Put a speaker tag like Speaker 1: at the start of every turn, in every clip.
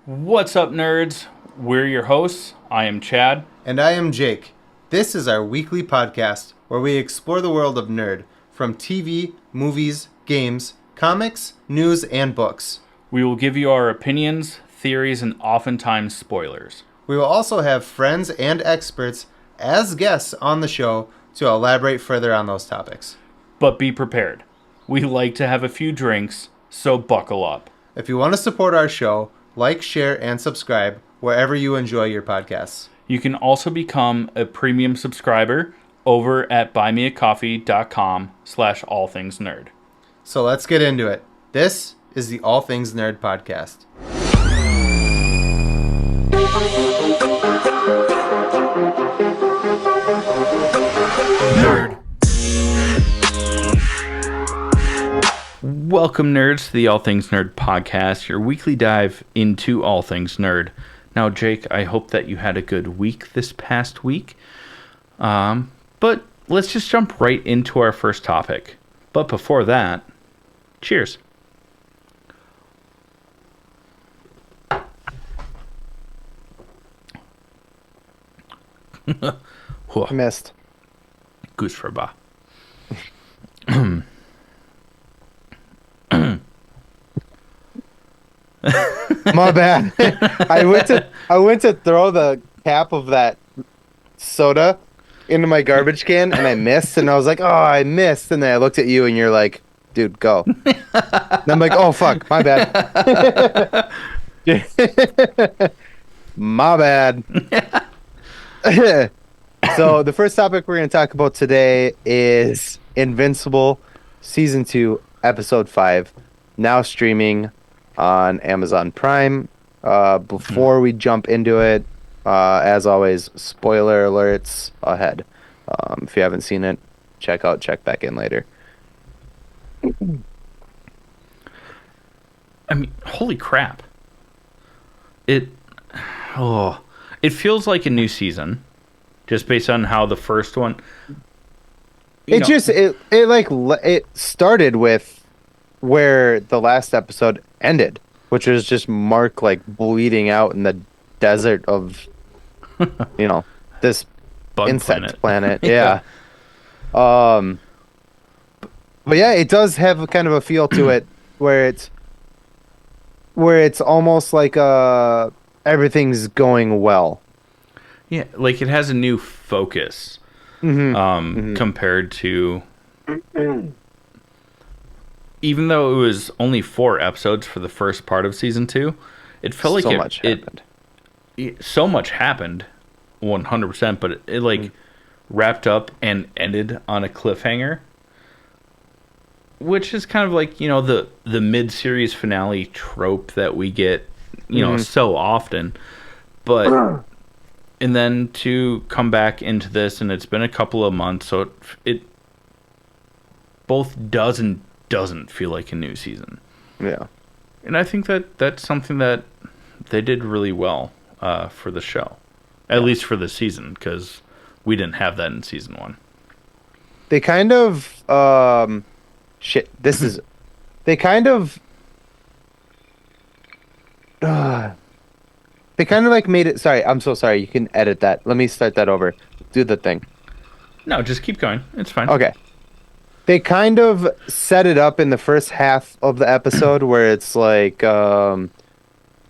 Speaker 1: What's up, nerds? We're your hosts. I am Chad.
Speaker 2: And I am Jake. This is our weekly podcast where we explore the world of nerd from TV, movies, games, comics, news, and books.
Speaker 1: We will give you our opinions, theories, and oftentimes spoilers.
Speaker 2: We will also have friends and experts as guests on the show to elaborate further on those topics.
Speaker 1: But be prepared. We like to have a few drinks, so buckle up.
Speaker 2: If you want to support our show, like, share, and subscribe wherever you enjoy your podcasts.
Speaker 1: You can also become a premium subscriber over at buymeacoffee.com/allthingsnerd.
Speaker 2: So let's get into it. This is the All Things Nerd podcast.
Speaker 1: Nerd. Welcome, nerds, to the All Things Nerd podcast, your weekly dive into all things nerd. Now, Jake, I hope that you had a good week this past week. But let's just jump right into our first topic. But before that, cheers.
Speaker 2: Missed.
Speaker 1: Goose for ba.
Speaker 2: My bad. I went to throw the cap of that soda into my garbage can and I missed, and I was like, "Oh, I missed." And then I looked at you and you're like, "Dude, go." And I'm like, "Oh fuck, my bad." My bad. So the first topic we're going to talk about today is Invincible Season 2, Episode 5, now streaming on Amazon Prime. Before we jump into it, as always, spoiler alerts ahead. If you haven't seen it, check back in later.
Speaker 1: I mean, holy crap. It feels like a new season, just based on how the first one.
Speaker 2: It started with where the last episode ended, which was just Mark like bleeding out in the desert of, this
Speaker 1: Bug
Speaker 2: insect planet. Yeah. But yeah, it does have kind of a feel to it where it's almost like everything's going well.
Speaker 1: Yeah, like it has a new focus compared to... Even though it was only 4 episodes for the first part of Season 2, it felt like so much happened, 100%, but it wrapped up and ended on a cliffhanger, which is kind of like, the mid-series finale trope that we get, so often. But... And then to come back into this, and it's been a couple of months, so it both does and doesn't feel like a new season.
Speaker 2: Yeah.
Speaker 1: And I think that's something that they did really well for the show. At least for the season, because we didn't have that in Season 1.
Speaker 2: They kind of... They kind of made it... Sorry, I'm so sorry. You can edit that. Let me start that over. Do the thing.
Speaker 1: No, just keep going. It's fine.
Speaker 2: Okay. They kind of set it up in the first half of the episode where it's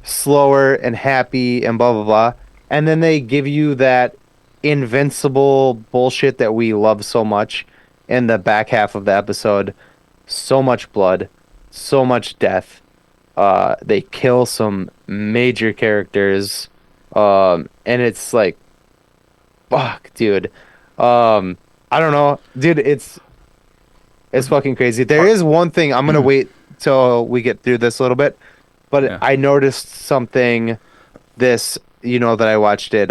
Speaker 2: slower and happy and blah, blah, blah. And then they give you that invincible bullshit that we love so much in the back half of the episode. So much blood. So much death. They kill some major characters, and it's like, fuck, dude. I don't know, dude. It's fucking crazy. There is one thing. I'm gonna wait till we get through this a little bit, but yeah. I noticed something. That I watched it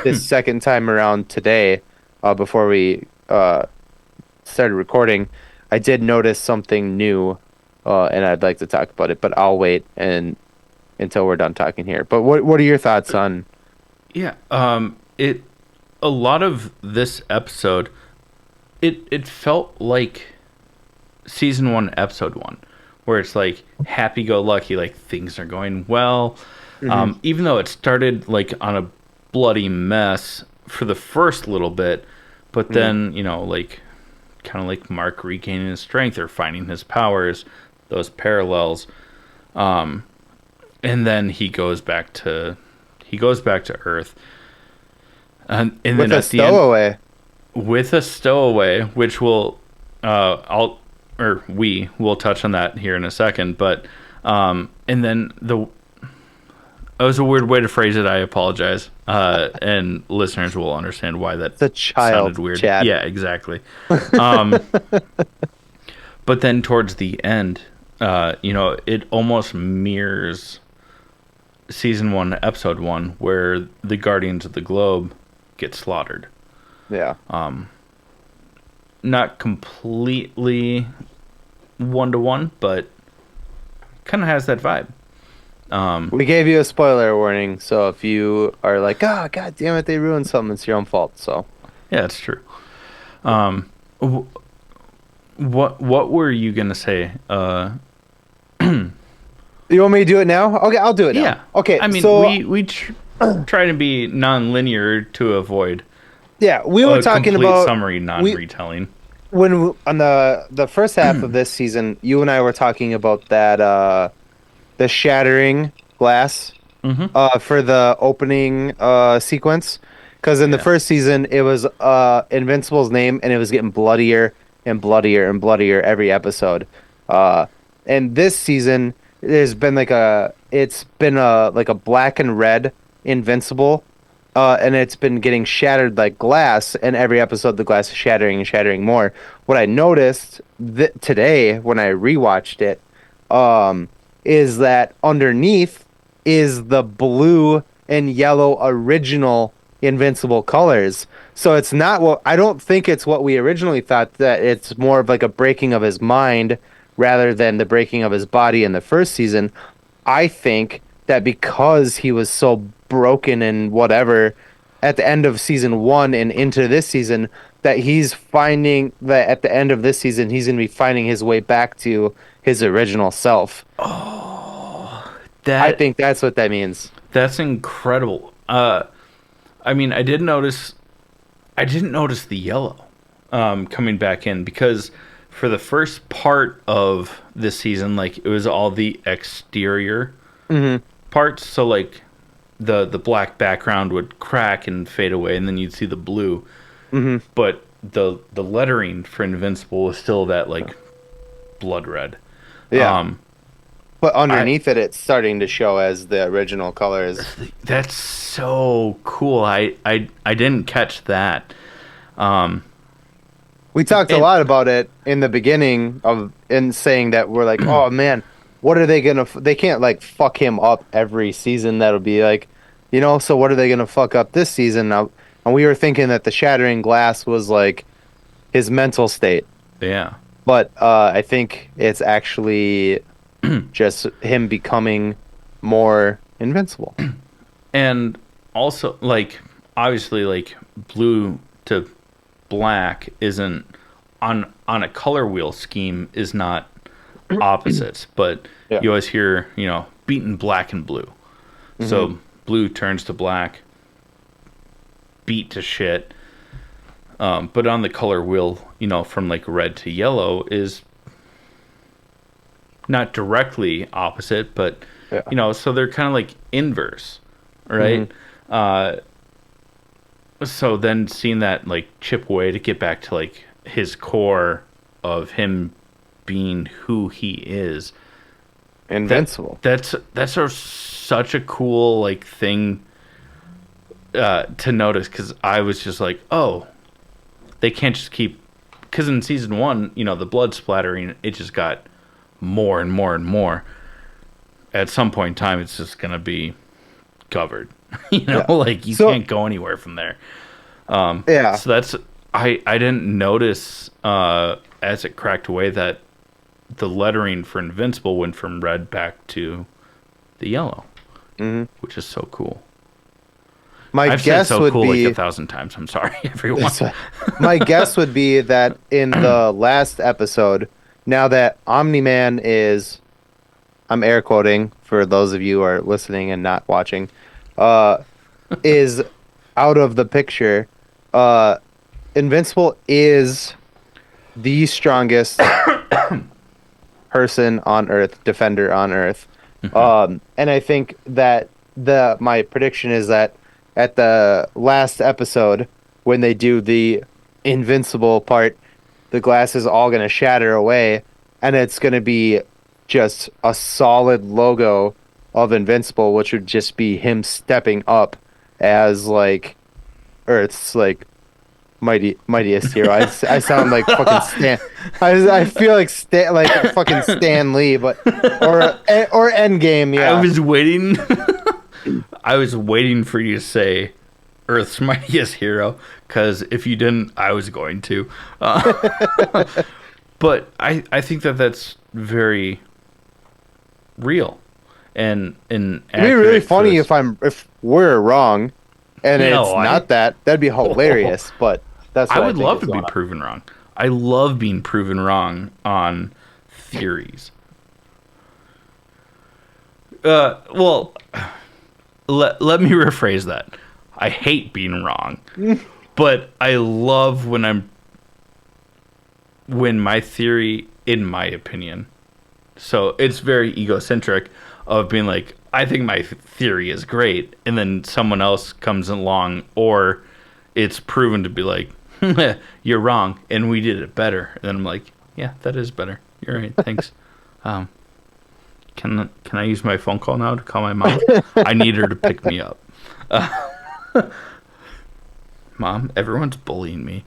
Speaker 2: this second time around today, before we started recording. I did notice something new. And I'd like to talk about it, but I'll wait until we're done talking here. But what are your thoughts on?
Speaker 1: Yeah, a lot of this episode, it felt like Season 1, Episode 1, where it's like happy-go-lucky, like things are going well.
Speaker 2: Mhm.
Speaker 1: Even though it started like on a bloody mess for the first little bit, but
Speaker 2: Mhm.
Speaker 1: then like kind of like Mark regaining his strength or finding his powers, those parallels, and then he goes back to Earth, and
Speaker 2: With
Speaker 1: then
Speaker 2: a
Speaker 1: at the end
Speaker 2: stowaway.
Speaker 1: with a stowaway, which will we will touch on that here in a second, but and then that was a weird way to phrase it. I apologize, and listeners will understand why that
Speaker 2: The
Speaker 1: sounded
Speaker 2: child,
Speaker 1: weird.
Speaker 2: Chad.
Speaker 1: Yeah, exactly. Um, but then towards the end, it almost mirrors season 1, episode 1, where the Guardians of the Globe get slaughtered.
Speaker 2: Yeah.
Speaker 1: Not completely 1-to-1, but kind of has that vibe.
Speaker 2: We gave you a spoiler warning, so if you are like, "Ah, god damn it, they ruined something," it's your own fault. So,
Speaker 1: Yeah, it's true. Wh- what were you gonna say?
Speaker 2: you want me to do it now? Okay, I'll do it now.
Speaker 1: Yeah.
Speaker 2: Okay,
Speaker 1: I mean,
Speaker 2: so
Speaker 1: we try to be non-linear to avoid
Speaker 2: yeah, we were
Speaker 1: a
Speaker 2: talking
Speaker 1: complete
Speaker 2: about
Speaker 1: summary
Speaker 2: we
Speaker 1: non-retelling.
Speaker 2: on the first half of this season, you and I were talking about that the shattering glass
Speaker 1: Mm-hmm.
Speaker 2: for the opening sequence, because in the
Speaker 1: Yeah.
Speaker 2: first season it was Invincible's name, and it was getting bloodier and bloodier and bloodier every episode. Uh, and this season there's been it's been like a black and red Invincible, and it's been getting shattered like glass, and every episode the glass is shattering and shattering more. What I noticed today when I rewatched it, um, is that underneath is the blue and yellow original Invincible colors. So it's not what I don't think it's what we originally thought, that it's more of like a breaking of his mind rather than the breaking of his body in the first season. I think that because he was so broken and whatever at the end of season 1 and into this season, that he's finding that at the end of this season he's going to be finding his way back to his original self. I
Speaker 1: That
Speaker 2: think that's what that means.
Speaker 1: that's incredible. I mean, I didn't notice the yellow coming back in, because for the first part of this season, like it was all the exterior
Speaker 2: Mm-hmm.
Speaker 1: parts. So like the black background would crack and fade away, and then you'd see the blue.
Speaker 2: Mm-hmm.
Speaker 1: But the lettering for Invincible is still that like blood red.
Speaker 2: Yeah.
Speaker 1: Um,
Speaker 2: But
Speaker 1: I
Speaker 2: underneath it, it's starting to show as the original colors.
Speaker 1: that's so cool. I didn't catch that.
Speaker 2: We talked a
Speaker 1: And
Speaker 2: lot about it in the beginning in saying that we're like, oh man, what are they gonna? They can't like fuck him up every season. That'll be like, So what are they gonna fuck up this season now? And we were thinking that the shattering glass was like his mental state,
Speaker 1: yeah.
Speaker 2: but I think it's actually just him becoming more invincible.
Speaker 1: And also, like, obviously, like blue to black isn't on a color wheel scheme is not opposites, but
Speaker 2: Yeah.
Speaker 1: you always hear beaten black and blue. So blue turns to black, beat to shit. But on the color wheel, from like red to yellow is not directly opposite, but
Speaker 2: Yeah.
Speaker 1: so they're kind of like inverse, right? So then seeing that like chip away to get back to like his core of him being who he is,
Speaker 2: Invincible.
Speaker 1: that's such a cool like thing to notice, because I was just like, oh, they can't just keep, because in season 1, the blood splattering, it just got more and more and more. At some point in time, it's just gonna be covered.
Speaker 2: Yeah.
Speaker 1: Like you
Speaker 2: So
Speaker 1: can't go anywhere from there.
Speaker 2: yeah.
Speaker 1: So that's I didn't notice as it cracked away that the lettering for Invincible went from red back to the yellow,
Speaker 2: Mhm.
Speaker 1: which is so cool.
Speaker 2: My
Speaker 1: I've said
Speaker 2: guess
Speaker 1: so
Speaker 2: would
Speaker 1: cool
Speaker 2: be
Speaker 1: like 1,000 times. I'm sorry, everyone.
Speaker 2: my guess would be that in the last episode, now that Omni-Man is, I'm air quoting for those of you who are listening and not watching, uh, is out of the picture, uh, Invincible is the strongest person on Earth, defender on Earth.
Speaker 1: Hmm.
Speaker 2: And I think that my prediction is that at the last episode, when they do the Invincible part, the glass is all going to shatter away, and it's going to be just a solid logo of Invincible, which would just be him stepping up as like Earth's like mightiest hero. I sound like fucking Stan. I feel like fucking Stan Lee, but or Endgame.
Speaker 1: I
Speaker 2: Yeah.
Speaker 1: was waiting. I was waiting for you to say Earth's mightiest hero, because if you didn't, I was going to. But I think that that's very real and
Speaker 2: It'd be really
Speaker 1: accurate for
Speaker 2: funny
Speaker 1: this.
Speaker 2: if we're wrong, and it's
Speaker 1: No,
Speaker 2: not that. That'd be hilarious. But that's
Speaker 1: I
Speaker 2: what I
Speaker 1: would
Speaker 2: think
Speaker 1: love
Speaker 2: is
Speaker 1: to be
Speaker 2: going on.
Speaker 1: proven wrong. I love being proven wrong on theories. Well, let me rephrase that. I hate being wrong, but I love when my theory, in my opinion, so it's very egocentric of being like, I think my theory is great, and then someone else comes along, or it's proven to be like, you're wrong, and we did it better. And then I'm like, yeah, that is better. You're right. Thanks. Um, can I use my phone call now to call my mom? I need her to pick me up. Mom, everyone's bullying me.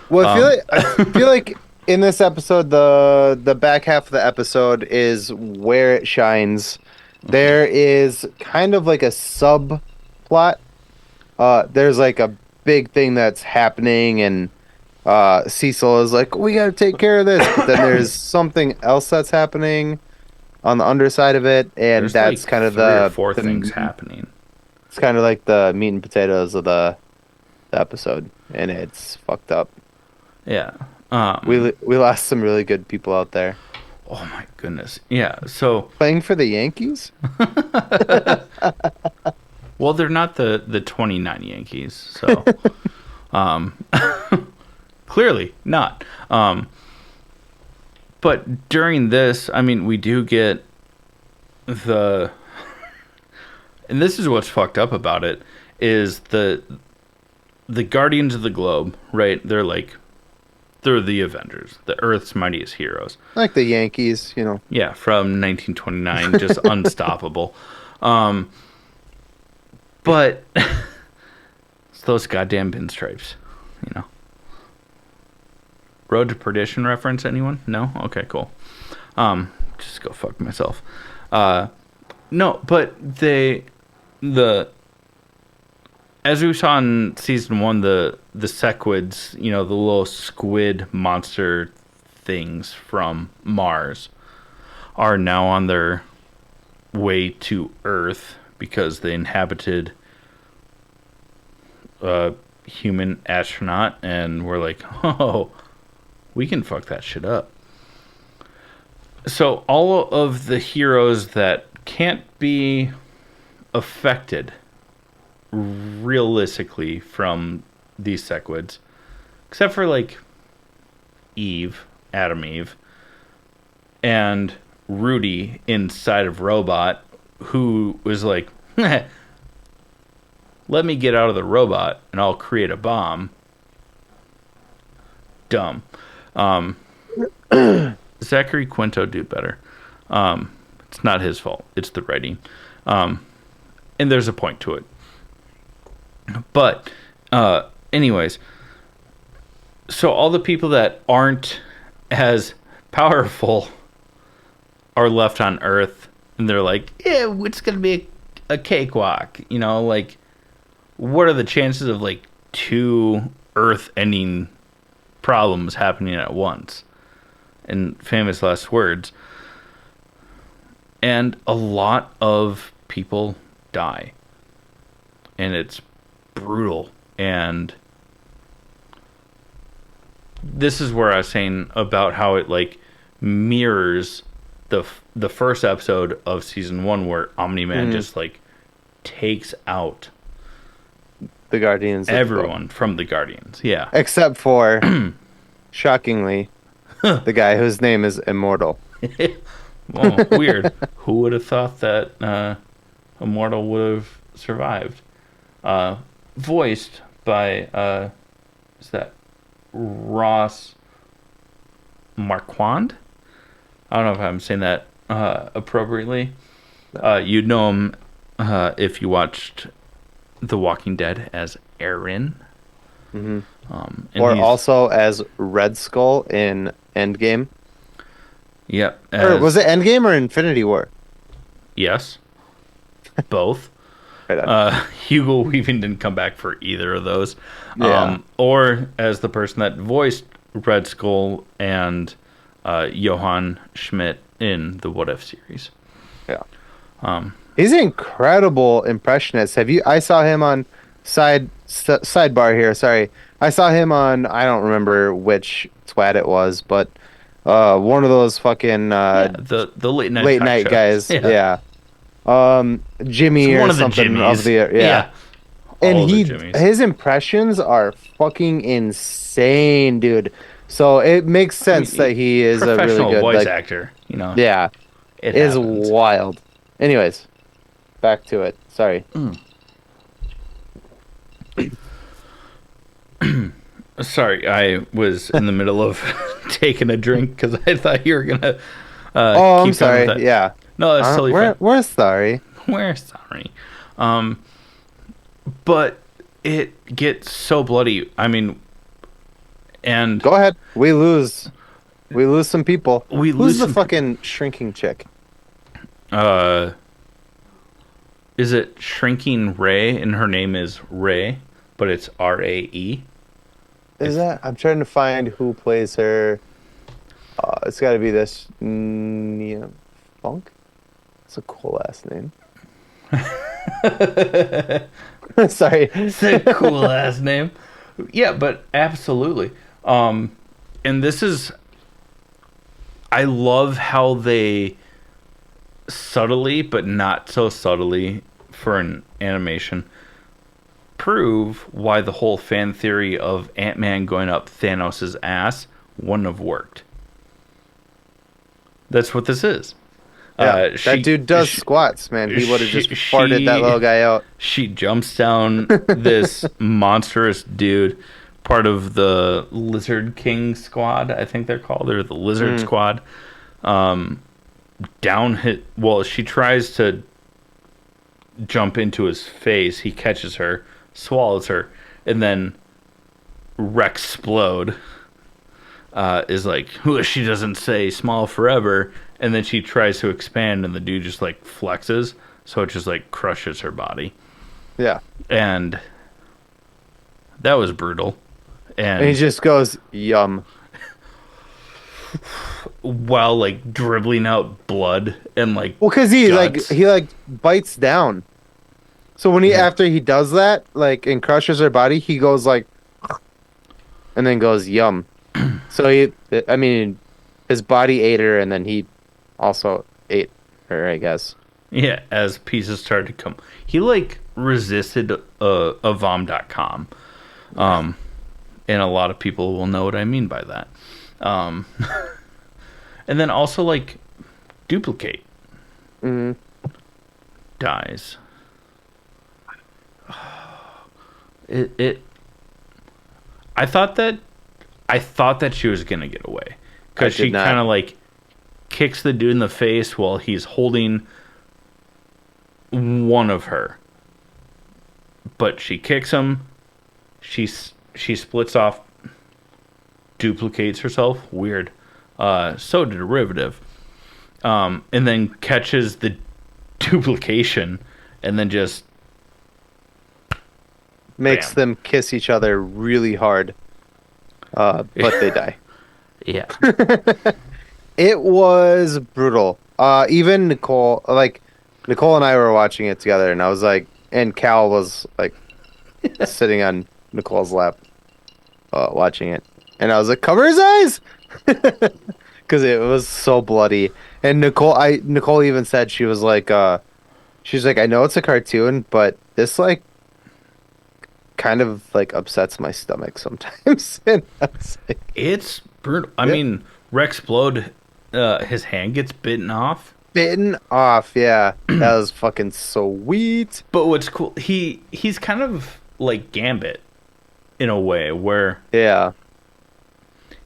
Speaker 2: Well,
Speaker 1: Um,
Speaker 2: I feel like in this episode, the back half of the episode is where it shines. There is kind of like a subplot. There's like a big thing that's happening, and Cecil is like, "We got to take care of this," but then there's something else that's happening on the underside of it, and
Speaker 1: there's like
Speaker 2: that's kind of
Speaker 1: three or four
Speaker 2: the
Speaker 1: things
Speaker 2: meat.
Speaker 1: happening.
Speaker 2: It's kind of like the meat and potatoes of the episode, and it's fucked up.
Speaker 1: Yeah.
Speaker 2: We lost some really good people out there
Speaker 1: Oh my goodness. Yeah. So,
Speaker 2: playing for the Yankees.
Speaker 1: well, they're not the 29 Yankees, so um, clearly not. But during this, I mean, we do get the, and this is what's fucked up about it, is the Guardians of the Globe, right? They're the Avengers, the Earth's mightiest heroes.
Speaker 2: Like the Yankees, you know.
Speaker 1: Yeah, from 1929, just unstoppable. Um, but it's those goddamn pinstripes, you know. Road to Perdition reference, anyone? No? Okay, cool. Just go fuck myself. No, but the as we saw in season one, the sequids, you know, the little squid monster things from Mars, are now on their way to Earth because they inhabited a human astronaut, and we're like, oh, we can fuck that shit up. So all of the heroes that can't be affected realistically from these sequids, except for like Adam Eve, and Rudy inside of Robot, who was like, let me get out of the robot and I'll create a bomb. Dumb. Zachary Quinto do better. It's not his fault. It's the writing. And there's a point to it. But, anyways, so all the people that aren't as powerful are left on Earth, and they're like, yeah, it's gonna be a cakewalk, you know, like, what are the chances of like two Earth-ending problems happening at once? In famous last words. And a lot of people die, and it's brutal. And this is where I was saying about how it like mirrors the first episode of season 1 where Omni-Man just like takes out
Speaker 2: The Guardians.
Speaker 1: everyone from the Guardians. Yeah.
Speaker 2: Except for, shockingly, the guy whose name is Immortal.
Speaker 1: Oh, weird. Who would have thought that Immortal would have survived? Voiced by is that Ross Marquand? I don't know if I'm saying that appropriately. You'd know him if you watched The Walking Dead as Aaron.
Speaker 2: Or also as Red Skull in Endgame.
Speaker 1: Yep.
Speaker 2: Or was it Endgame or Infinity War?
Speaker 1: Yes. Both.
Speaker 2: Right on.
Speaker 1: Hugo Weaving didn't come back for either of those.
Speaker 2: Yeah.
Speaker 1: Or as the person that voiced Red Skull and Johann Schmidt in the What If series.
Speaker 2: Yeah. He's an incredible impressionist. I saw him on sidebar here. Sorry. I saw him on, I don't remember which twat it was, but one of those fucking
Speaker 1: the late
Speaker 2: night
Speaker 1: shows.
Speaker 2: guys. Yeah. Jimmy
Speaker 1: So
Speaker 2: or
Speaker 1: one of the
Speaker 2: something
Speaker 1: Jimmys.
Speaker 2: of the
Speaker 1: Yeah.
Speaker 2: And
Speaker 1: All of the Jimmys.
Speaker 2: his impressions are fucking insane, dude. So it makes sense that he is a really
Speaker 1: professional
Speaker 2: good
Speaker 1: voice
Speaker 2: like,
Speaker 1: actor. You know.
Speaker 2: yeah,
Speaker 1: It
Speaker 2: is
Speaker 1: happens.
Speaker 2: wild. Anyways, back to it. Sorry.
Speaker 1: Sorry, I was in the middle of taking a drink because I thought you were gonna.
Speaker 2: Oh, I'm
Speaker 1: keep going
Speaker 2: sorry.
Speaker 1: with that.
Speaker 2: Yeah.
Speaker 1: No, that's totally fine.
Speaker 2: We're sorry.
Speaker 1: We're sorry. But it gets so bloody. I mean, and
Speaker 2: Go ahead. We lose some people.
Speaker 1: We
Speaker 2: Who's
Speaker 1: lose
Speaker 2: the
Speaker 1: some-
Speaker 2: fucking shrinking chick?
Speaker 1: is it Shrinking Ray? And her name is Ray, but it's Rae.
Speaker 2: Is that? I'm trying to find who plays her. It's got to be this Nia Funk. It's a cool ass name. Sorry.
Speaker 1: It's a cool ass name. Yeah, but absolutely. And this is, I love how they subtly, but not so subtly for an animation, prove why the whole fan theory of Ant-Man going up Thanos' ass wouldn't have worked. That's what this is.
Speaker 2: Yeah, that dude does squats, man. He would have just farted that little guy out.
Speaker 1: She jumps down this monstrous dude, part of the Lizard King squad, I think they're called, or the Lizard Squad. She tries to jump into his face. He catches her, swallows her, and then Rexplode is like, she doesn't say small forever. And then she tries to expand, and the dude just like flexes, so it just like crushes her body.
Speaker 2: Yeah.
Speaker 1: And that was brutal.
Speaker 2: And he just goes, yum.
Speaker 1: While like dribbling out blood and like
Speaker 2: Well, because
Speaker 1: guts.
Speaker 2: he bites down. So when after he does that, like, and crushes her body, he goes like, and then goes yum. So his body ate her, and then he also ate her, I guess.
Speaker 1: Yeah, as pieces started to come. He like resisted a vom.com. And a lot of people will know what I mean by that. And then also like Duplicate dies. I thought that she was gonna get away because she kind of like kicks the dude in the face while he's holding one of her, but she kicks him. She splits off, duplicates herself. Weird. So derivative. And then catches the duplication, and then just
Speaker 2: makes them kiss each other really hard. But they die.
Speaker 1: Yeah.
Speaker 2: It was brutal. Even Nicole and I were watching it together, and I was like, and Cal was like sitting on Nicole's lap, watching it, and I was like, cover his eyes, because it was so bloody. And Nicole even said she's like, I know it's a cartoon, but this like kind of like upsets my stomach sometimes. And I was like,
Speaker 1: It's brutal. I
Speaker 2: yeah.
Speaker 1: mean, Rex Blode, his hand gets bitten off.
Speaker 2: Bitten off, yeah. That was fucking sweet.
Speaker 1: But what's cool, he's kind of like Gambit in a way, where
Speaker 2: Yeah.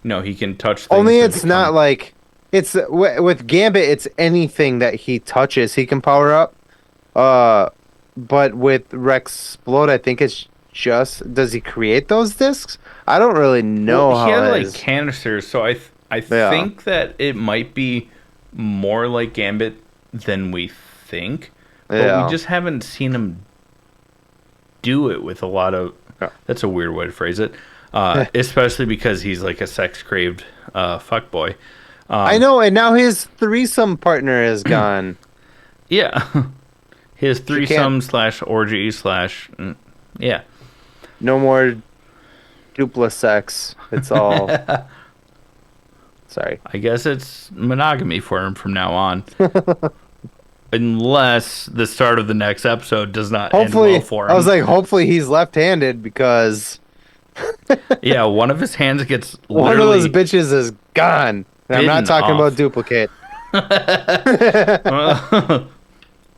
Speaker 1: he can touch things.
Speaker 2: Only
Speaker 1: and
Speaker 2: it's not like it's with Gambit. It's anything that he touches, he can power up. But with Rex Splode, I think it's just does he create those discs? I don't really know
Speaker 1: Well, he
Speaker 2: how
Speaker 1: has
Speaker 2: it
Speaker 1: like
Speaker 2: is.
Speaker 1: canisters, so I
Speaker 2: Yeah.
Speaker 1: think that it might be more like Gambit than we think, but
Speaker 2: Yeah.
Speaker 1: we just haven't seen him do it with a lot of.
Speaker 2: Yeah.
Speaker 1: That's a weird way to phrase it, especially because he's like a sex craved fuckboy.
Speaker 2: I know, and now his threesome partner is gone.
Speaker 1: Yeah, his
Speaker 2: She
Speaker 1: threesome
Speaker 2: can't-
Speaker 1: / orgy / yeah.
Speaker 2: No more dupla sex. It's all. Sorry.
Speaker 1: I guess it's monogamy for him from now on. Unless the start of the next episode does not
Speaker 2: Hopefully,
Speaker 1: end well for him.
Speaker 2: I was like, hopefully he's left-handed because
Speaker 1: Yeah, one of his hands gets
Speaker 2: one of
Speaker 1: literally
Speaker 2: those bitches is gone. And I'm not
Speaker 1: bitten
Speaker 2: talking
Speaker 1: off.
Speaker 2: about duplicate.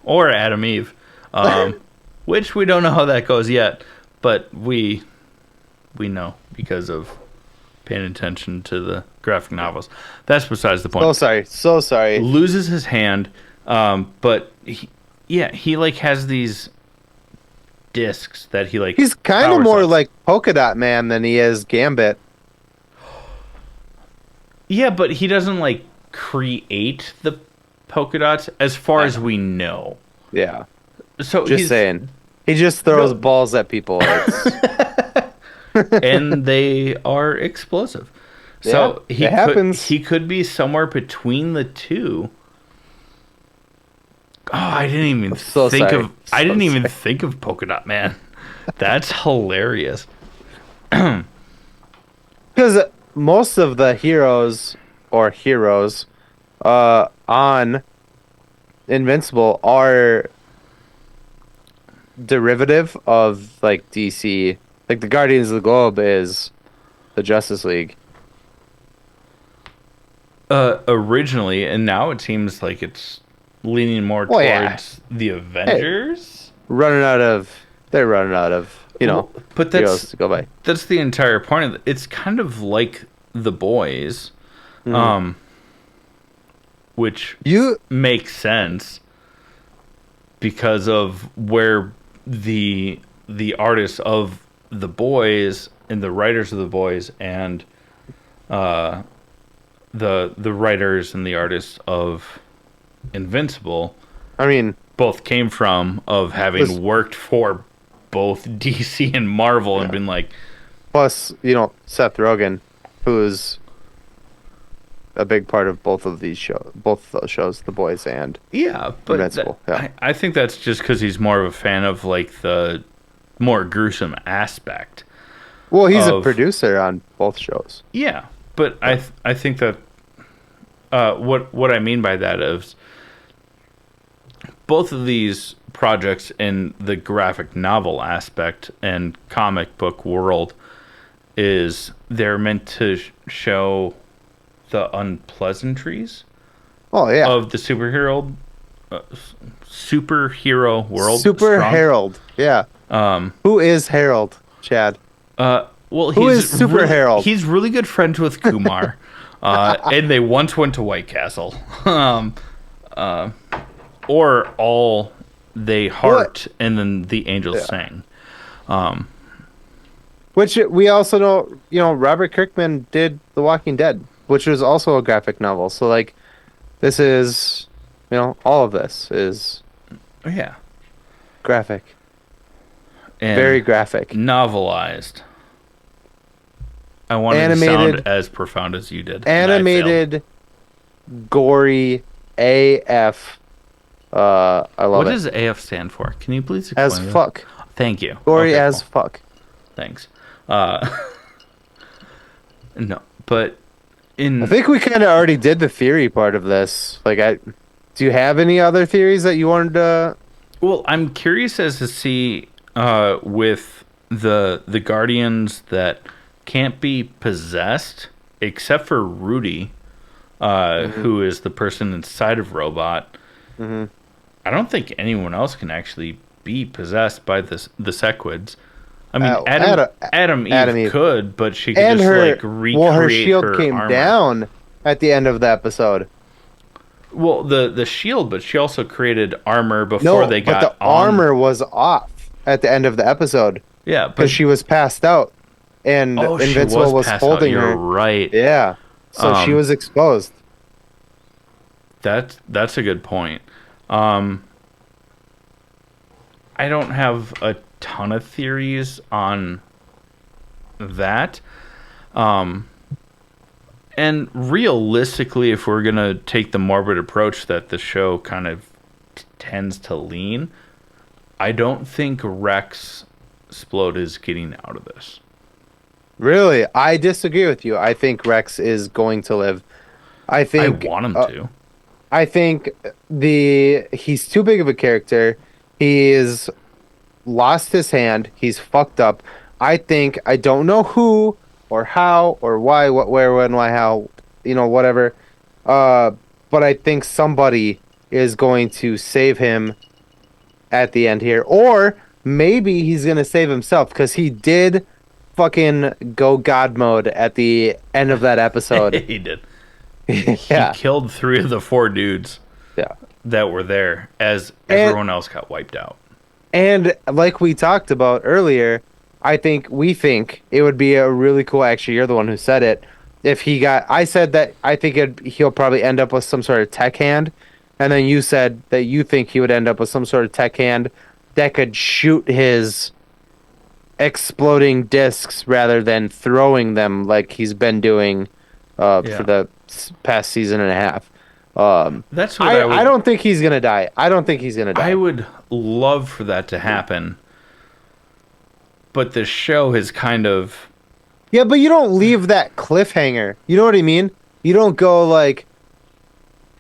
Speaker 1: or Adam Eve, which we don't know how that goes yet, but we know because of paying attention to the graphic novels. That's besides the point.
Speaker 2: So sorry.
Speaker 1: Loses his hand, but he like has these discs that he like.
Speaker 2: He's kind of
Speaker 1: powers
Speaker 2: more
Speaker 1: up.
Speaker 2: like Polka Dot Man than he is Gambit.
Speaker 1: Yeah, but he doesn't like create the polka dots as far as we know.
Speaker 2: Yeah,
Speaker 1: So
Speaker 2: just
Speaker 1: he's
Speaker 2: saying. He just throws
Speaker 1: No.
Speaker 2: balls at people.
Speaker 1: and they are explosive. So
Speaker 2: Yeah, it happens.
Speaker 1: He could be somewhere between the two. Oh, I didn't even
Speaker 2: so
Speaker 1: think
Speaker 2: sorry.
Speaker 1: of. I
Speaker 2: So
Speaker 1: didn't even
Speaker 2: sorry.
Speaker 1: think of Polka Dot Man. That's hilarious.
Speaker 2: Because most of the heroes on Invincible are derivative of like DC. Like the Guardians of the Globe is the Justice League.
Speaker 1: Originally, and now it seems like it's leaning more
Speaker 2: Well,
Speaker 1: towards
Speaker 2: yeah.
Speaker 1: the Avengers.
Speaker 2: They're running out of
Speaker 1: But
Speaker 2: heroes to go by.
Speaker 1: that's the entire point of it. It's kind of like The Boys, which
Speaker 2: You
Speaker 1: makes sense because of where the artists of The Boys and the writers of The Boys and the writers and the artists of Invincible
Speaker 2: I mean,
Speaker 1: both came from of having
Speaker 2: Listen.
Speaker 1: worked for both DC and Marvel and been like,
Speaker 2: plus, Seth Rogen, who's a big part of both of those shows, The Boys and
Speaker 1: yeah, but
Speaker 2: Invincible, yeah.
Speaker 1: I think that's just because he's more of a fan of like the more gruesome aspect.
Speaker 2: well, he's a
Speaker 1: of-
Speaker 2: producer on both shows.
Speaker 1: Yeah, but I think that what I mean by that is both of these projects in the graphic novel aspect and comic book world is they're meant to show the unpleasantries
Speaker 2: Oh yeah,
Speaker 1: of the superhero world.
Speaker 2: Super
Speaker 1: strong.
Speaker 2: Harold. Yeah, who is Harold? Chad.
Speaker 1: Well,
Speaker 2: Who
Speaker 1: he's
Speaker 2: is Super
Speaker 1: really,
Speaker 2: Harold?
Speaker 1: He's really good friends with Kumar, and they once went to White Castle, or all they harped, and then the angels sang.
Speaker 2: Which we also know, Robert Kirkman did The Walking Dead, which was also a graphic novel. So like, this is, all of this is
Speaker 1: Yeah,
Speaker 2: graphic,
Speaker 1: and
Speaker 2: very graphic.
Speaker 1: novelized. I wanted to
Speaker 2: Animated-
Speaker 1: sound as profound as you did. and I failed.
Speaker 2: Animated, gory, AF. I love
Speaker 1: What
Speaker 2: it.
Speaker 1: does AF stand for? Can you please explain
Speaker 2: As
Speaker 1: that?
Speaker 2: fuck.
Speaker 1: Thank you.
Speaker 2: Gory
Speaker 1: Okay,
Speaker 2: as
Speaker 1: cool.
Speaker 2: fuck.
Speaker 1: Thanks. No, but
Speaker 2: I
Speaker 1: in
Speaker 2: think we kind of already did the theory part of this. Do you have any other theories that you wanted to?
Speaker 1: Well, I'm curious as to see with the guardians that can't be possessed, except for Rudy, who is the person inside of Robot.
Speaker 2: Hmm.
Speaker 1: I don't think anyone else can actually be possessed by the Sequids. I mean, Adam
Speaker 2: Adam
Speaker 1: Eve
Speaker 2: Eve.
Speaker 1: could, but she could
Speaker 2: And
Speaker 1: just
Speaker 2: her,
Speaker 1: like
Speaker 2: well, her
Speaker 1: recreate
Speaker 2: shield
Speaker 1: her
Speaker 2: came
Speaker 1: armor.
Speaker 2: down at the end of the episode.
Speaker 1: Well, the shield, but she also created armor before
Speaker 2: No,
Speaker 1: they
Speaker 2: but
Speaker 1: got
Speaker 2: the
Speaker 1: on.
Speaker 2: armor was off at the end of the episode
Speaker 1: Yeah, but
Speaker 2: because she was passed out, and
Speaker 1: oh, she
Speaker 2: Invincible was
Speaker 1: passed out.
Speaker 2: holding
Speaker 1: You're
Speaker 2: her.
Speaker 1: right.
Speaker 2: Yeah, so she
Speaker 1: Um,
Speaker 2: was exposed.
Speaker 1: that's a good point. I don't have a ton of theories on that. Um, and realistically, if we're gonna take the morbid approach that the show kind of tends to lean, I don't think Rex Splode is getting out of this.
Speaker 2: Really, I disagree with you. I think Rex is going to live. I
Speaker 1: I
Speaker 2: think
Speaker 1: want him to.
Speaker 2: I think he's too big of a character. He's lost his hand. He's fucked up. I don't know who or how or why, what, where, when, why, how, whatever. But I think somebody is going to save him at the end here, or maybe he's gonna save himself because he did fucking go God mode at the end of that episode.
Speaker 1: He did.
Speaker 2: Yeah,
Speaker 1: He killed 3 of the 4 dudes
Speaker 2: yeah.
Speaker 1: that were there as everyone else got wiped out.
Speaker 2: And like we talked about earlier, we think it would be a really cool. Actually, you're the one who said it. If he got, I said that I think he'll probably end up with some sort of tech hand, and then you said that you think he would end up with some sort of tech hand that could shoot his exploding discs rather than throwing them like he's been doing for the past season and a half.
Speaker 1: That's what I would.
Speaker 2: I don't think he's gonna die. I don't think he's gonna die.
Speaker 1: I would love for that to happen, but the show has kind of.
Speaker 2: Yeah, but you don't leave that cliffhanger. You know what I mean? You don't go like,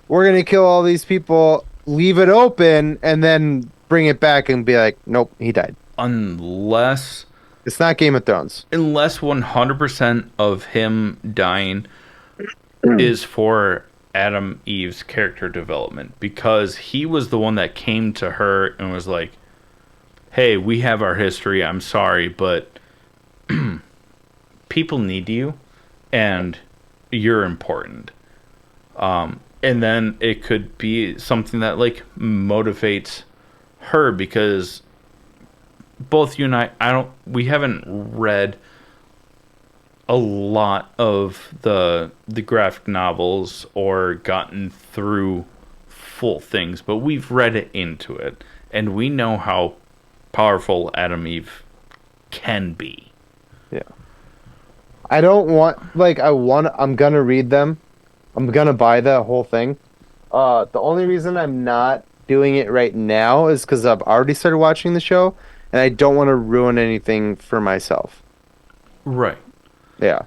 Speaker 2: we're going to kill all these people, leave it open, and then bring it back and be like, nope, he died.
Speaker 1: Unless
Speaker 2: It's not Game of Thrones.
Speaker 1: 100% of him dying is for Adam Eve's character development, because he was the one that came to her and was like, hey, we have our history, I'm sorry, but people need you and you're important. And then it could be something that like motivates her, because both you and we haven't read a lot of the graphic novels or gotten through full things, but we've read it into it and we know how powerful Adam Eve can be.
Speaker 2: Yeah. I'm gonna read them. I'm gonna buy the whole thing. The only reason I'm not doing it right now is because I've already started watching the show, and I don't want to ruin anything for myself.
Speaker 1: Right.
Speaker 2: Yeah.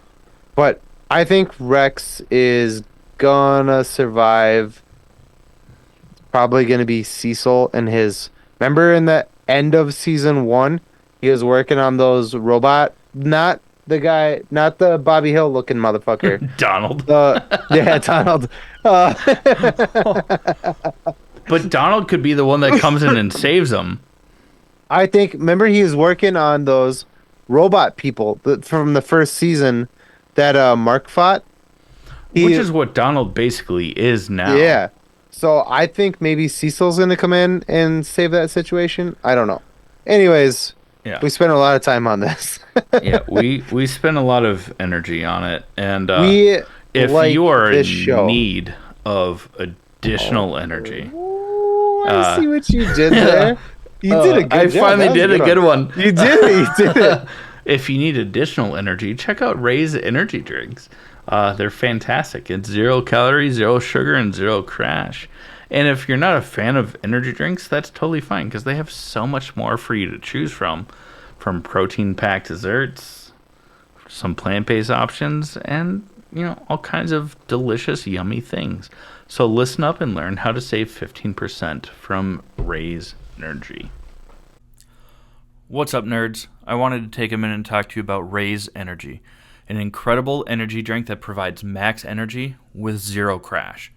Speaker 2: But I think Rex is gonna survive. Probably gonna be Cecil and his. Remember in the end of season 1, he was working on those robot, not the guy, not the Bobby Hill looking motherfucker.
Speaker 1: Donald.
Speaker 2: Yeah, Donald.
Speaker 1: But Donald could be the one that comes in and saves him.
Speaker 2: I think, remember he was working on those robot people from the first season that Mark fought?
Speaker 1: Which is what Donald basically is now.
Speaker 2: Yeah. So I think maybe Cecil's going to come in and save that situation. I don't know. Anyways,
Speaker 1: Yeah.
Speaker 2: we spent a lot of time on this.
Speaker 1: Yeah, we spent a lot of energy on it, and
Speaker 2: We
Speaker 1: if
Speaker 2: like
Speaker 1: you are in
Speaker 2: this show.
Speaker 1: need of additional energy,
Speaker 2: Ooh, I see what you did there. You did a good
Speaker 1: I
Speaker 2: job.
Speaker 1: finally
Speaker 2: That was
Speaker 1: did a good one.
Speaker 2: You did it. You did it.
Speaker 1: If you need additional energy, check out Ray's energy drinks. They're fantastic. It's 0 calories, 0 sugar, and 0 crash. And if you're not a fan of energy drinks, that's totally fine, because they have so much more for you to choose from protein-packed desserts, some plant-based options, and all kinds of delicious, yummy things. So listen up and learn how to save 15% from Raise Energy. What's up, nerds? I wanted to take a minute and talk to you about Raise Energy, an incredible energy drink that provides max energy with zero crash.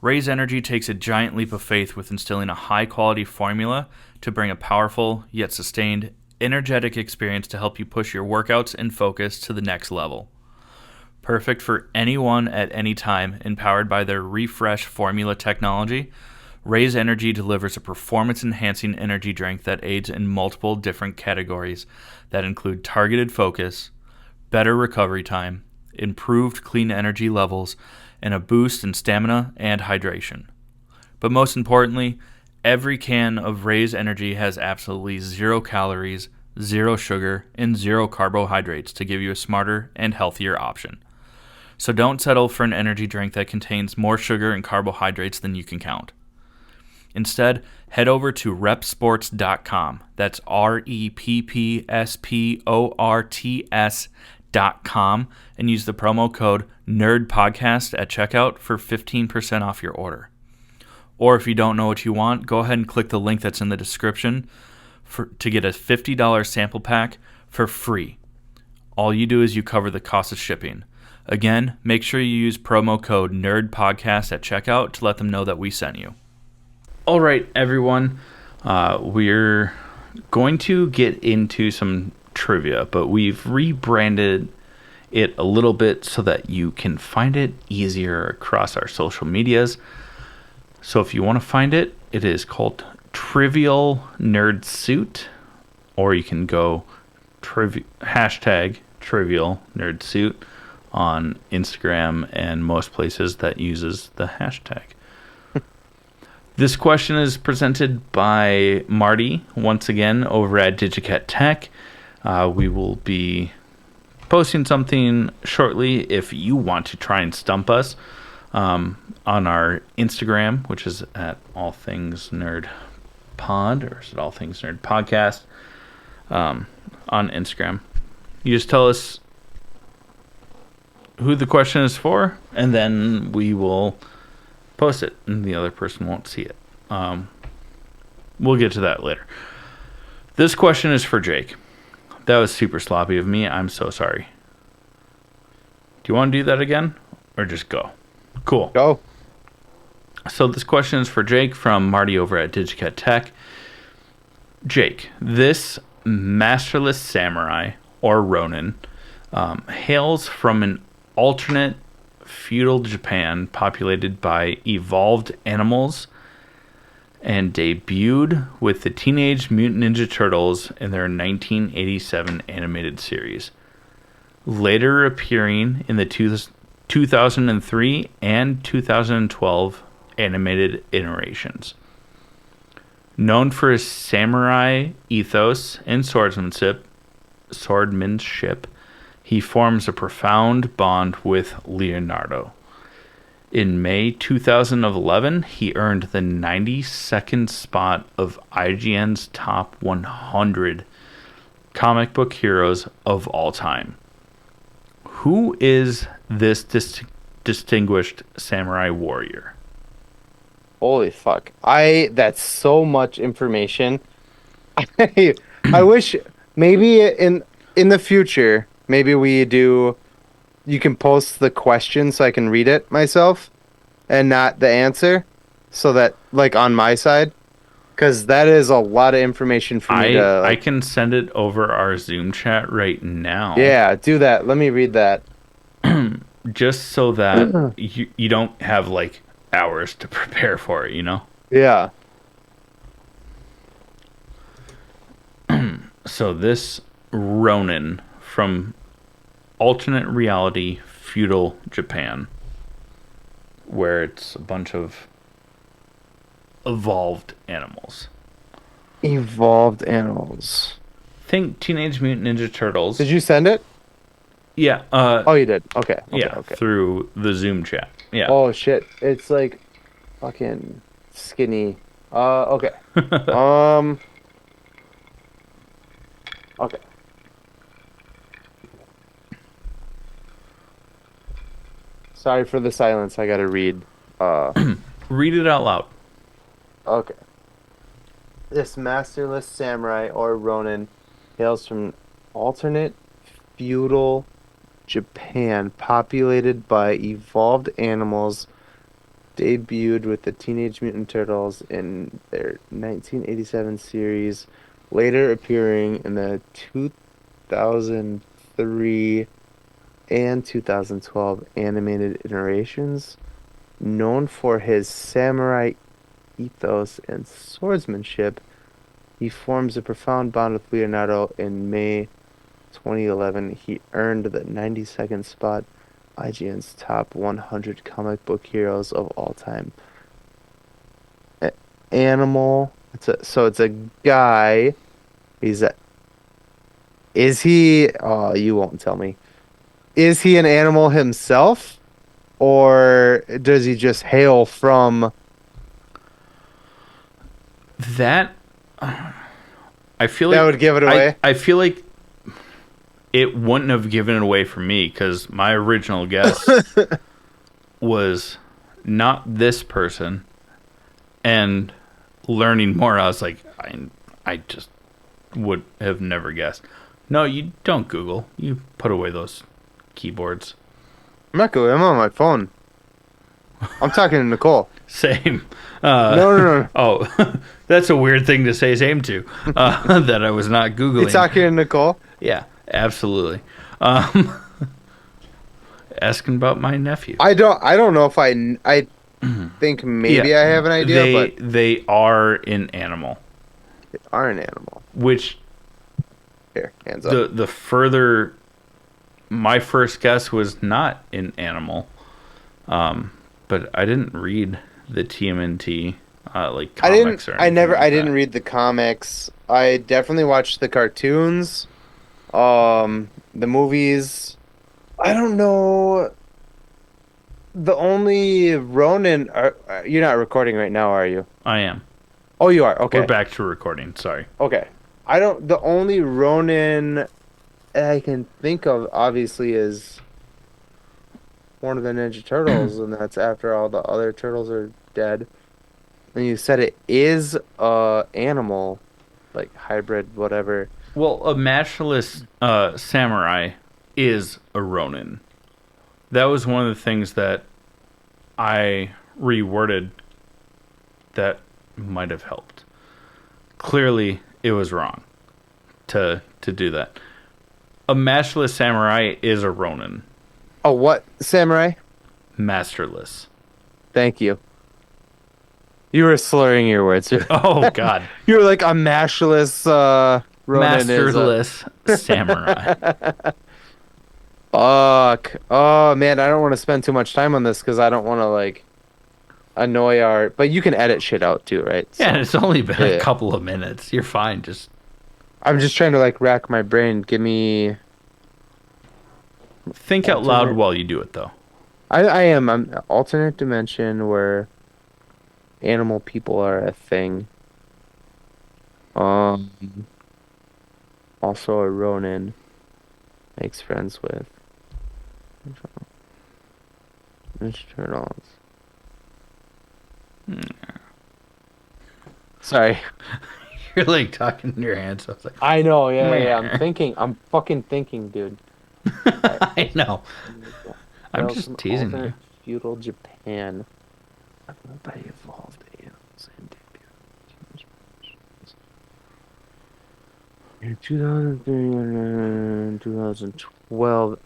Speaker 1: Raise Energy takes a giant leap of faith with instilling a high-quality formula to bring a powerful, yet sustained, energetic experience to help you push your workouts and focus to the next level. Perfect for anyone at any time, empowered by their refresh formula technology, Raise Energy delivers a performance-enhancing energy drink that aids in multiple different categories that include targeted focus, better recovery time, improved clean energy levels, and a boost in stamina and hydration. But most importantly, every can of Raise Energy has absolutely 0 calories, 0 sugar, and 0 carbohydrates to give you a smarter and healthier option. So don't settle for an energy drink that contains more sugar and carbohydrates than you can count. Instead, head over to repsports.com. That's REPPSPORTS.com and use the promo code NERDPODCAST at checkout for 15% off your order. Or if you don't know what you want, go ahead and click the link that's in the description to get a $50 sample pack for free. All you do is you cover the cost of shipping. Again, make sure you use promo code NERDPODCAST at checkout to let them know that we sent you. All right, everyone. We're going to get into some trivia, but we've rebranded it a little bit so that you can find it easier across our social medias. So if you want to find it, it is called Trivial Nerd Suit, or you can go hashtag Trivial Nerd Suit on Instagram and most places that uses the hashtag. This question is presented by Marty, once again, over at Digicat Tech. We will be posting something shortly if you want to try and stump us on our Instagram, which is at All Things Nerd Pod, or is it All Things Nerd Podcast on Instagram. You just tell us who the question is for, and then we will post it, and the other person won't see it. We'll get to that later. This question is for Jake. That was super sloppy of me. I'm so sorry. Do you want to do that again, or just go? Cool.
Speaker 2: Go.
Speaker 1: So this question is for Jake from Marty over at Digicat Tech. Jake, this masterless samurai, or Ronin, hails from an alternate feudal Japan populated by evolved animals and debuted with the Teenage Mutant Ninja Turtles in their 1987 animated series, later appearing in the 2003 and 2012 animated iterations. Known for his samurai ethos and swordsmanship, he forms a profound bond with Leonardo. In May 2011, he earned the 92nd spot of IGN's top 100 comic book heroes of all time. Who is this distinguished samurai warrior?
Speaker 2: Holy fuck. That's so much information. I wish maybe in the future, maybe you can post the question so I can read it myself and not the answer, so that, like, on my side, because that is a lot of information for me to...
Speaker 1: I can send it over our Zoom chat right now.
Speaker 2: Yeah, do that. Let me read that.
Speaker 1: Just so that you don't have, like, hours to prepare for it, you know?
Speaker 2: Yeah.
Speaker 1: So this Ronin from alternate reality feudal Japan, where it's a bunch of evolved animals.
Speaker 2: Evolved animals.
Speaker 1: Think Teenage Mutant Ninja Turtles.
Speaker 2: Did you send it?
Speaker 1: Yeah.
Speaker 2: Oh, you did. Okay.
Speaker 1: Okay. Through the Zoom chat. Yeah.
Speaker 2: Oh shit! It's like fucking skinny. Okay. Okay. Sorry for the silence. I gotta read. Uh,
Speaker 1: Read it out loud.
Speaker 2: okay. This masterless samurai or Ronin hails from alternate feudal Japan, populated by evolved animals, debuted with the Teenage Mutant Turtles in their 1987 series, later appearing in the 2003 and 2012 animated iterations. Known for his samurai ethos and swordsmanship, he forms a profound bond with Leonardo. In May 2011, he earned the 92nd spot, IGN's top 100 comic book heroes of all time. A- Animal. It's a guy. He's a. Is he? Oh, you won't tell me. Is he an animal himself, or does he just hail from?
Speaker 1: That I feel
Speaker 2: That
Speaker 1: like
Speaker 2: would give it
Speaker 1: I
Speaker 2: away.
Speaker 1: I feel like it wouldn't have given it away for me because my original guess was not this person, and learning more, I was like, I just would have never guessed. No, you don't Google. You put away those keyboards.
Speaker 2: I'm not going. I'm on my phone. I'm talking to Nicole.
Speaker 1: Same.
Speaker 2: No, no, no.
Speaker 1: Oh, that's a weird thing to say same to. That I was not
Speaker 2: You
Speaker 1: Googling.
Speaker 2: talking to Nicole?
Speaker 1: Yeah, absolutely. Um, asking about my nephew.
Speaker 2: I don't know if I think maybe I have an idea, but
Speaker 1: they are an animal,
Speaker 2: they are an animal.
Speaker 1: which
Speaker 2: Here, hands up.
Speaker 1: the further my first guess was not an animal, but I didn't read the TMNT like
Speaker 2: I didn't.
Speaker 1: comics or
Speaker 2: I
Speaker 1: anything
Speaker 2: never.
Speaker 1: like
Speaker 2: I didn't
Speaker 1: that.
Speaker 2: read the comics. I definitely watched the cartoons. The movies. I don't know. The only Ronin. You're not recording right now, are you?
Speaker 1: I am.
Speaker 2: Oh, you are.
Speaker 1: We're
Speaker 2: Okay.
Speaker 1: back to recording. Sorry.
Speaker 2: Okay. I don't. The only Ronin I can think of, obviously, is one of the Ninja Turtles, and that's after all the other turtles are dead. And you said it is a animal, like hybrid, whatever.
Speaker 1: Well, a matchless samurai is a Ronin. That was one of the things that I reworded that might have helped. Clearly, it was wrong to do that. A matchless samurai is a Ronin.
Speaker 2: Oh, what samurai?
Speaker 1: Masterless.
Speaker 2: Thank you. You were slurring your words.
Speaker 1: Oh God.
Speaker 2: You were like a mashless Ronin is a
Speaker 1: Masterless samurai.
Speaker 2: fuck. Oh man, I don't want to spend too much time on this because I don't want to like annoy our. But you can edit shit out too, right?
Speaker 1: Yeah, and
Speaker 2: So
Speaker 1: it's only been a
Speaker 2: yeah.
Speaker 1: couple of minutes. You're fine. Just
Speaker 2: I'm just trying to like rack my brain. Give me
Speaker 1: think out loud
Speaker 2: alternate.
Speaker 1: while you do it, though.
Speaker 2: I'm alternate dimension where animal people are a thing. Um, also a Ronin makes friends with Ninja Turtles. Sorry.
Speaker 1: You're like talking in your hands. So I was like,
Speaker 2: I know, yeah. I'm
Speaker 1: meh.
Speaker 2: thinking. I'm fucking thinking, dude. Alright.
Speaker 1: I know. I'm
Speaker 2: Hails
Speaker 1: just
Speaker 2: from
Speaker 1: teasing
Speaker 2: alternate
Speaker 1: you.
Speaker 2: feudal Japan. By evolved animals and in 2003 and 2012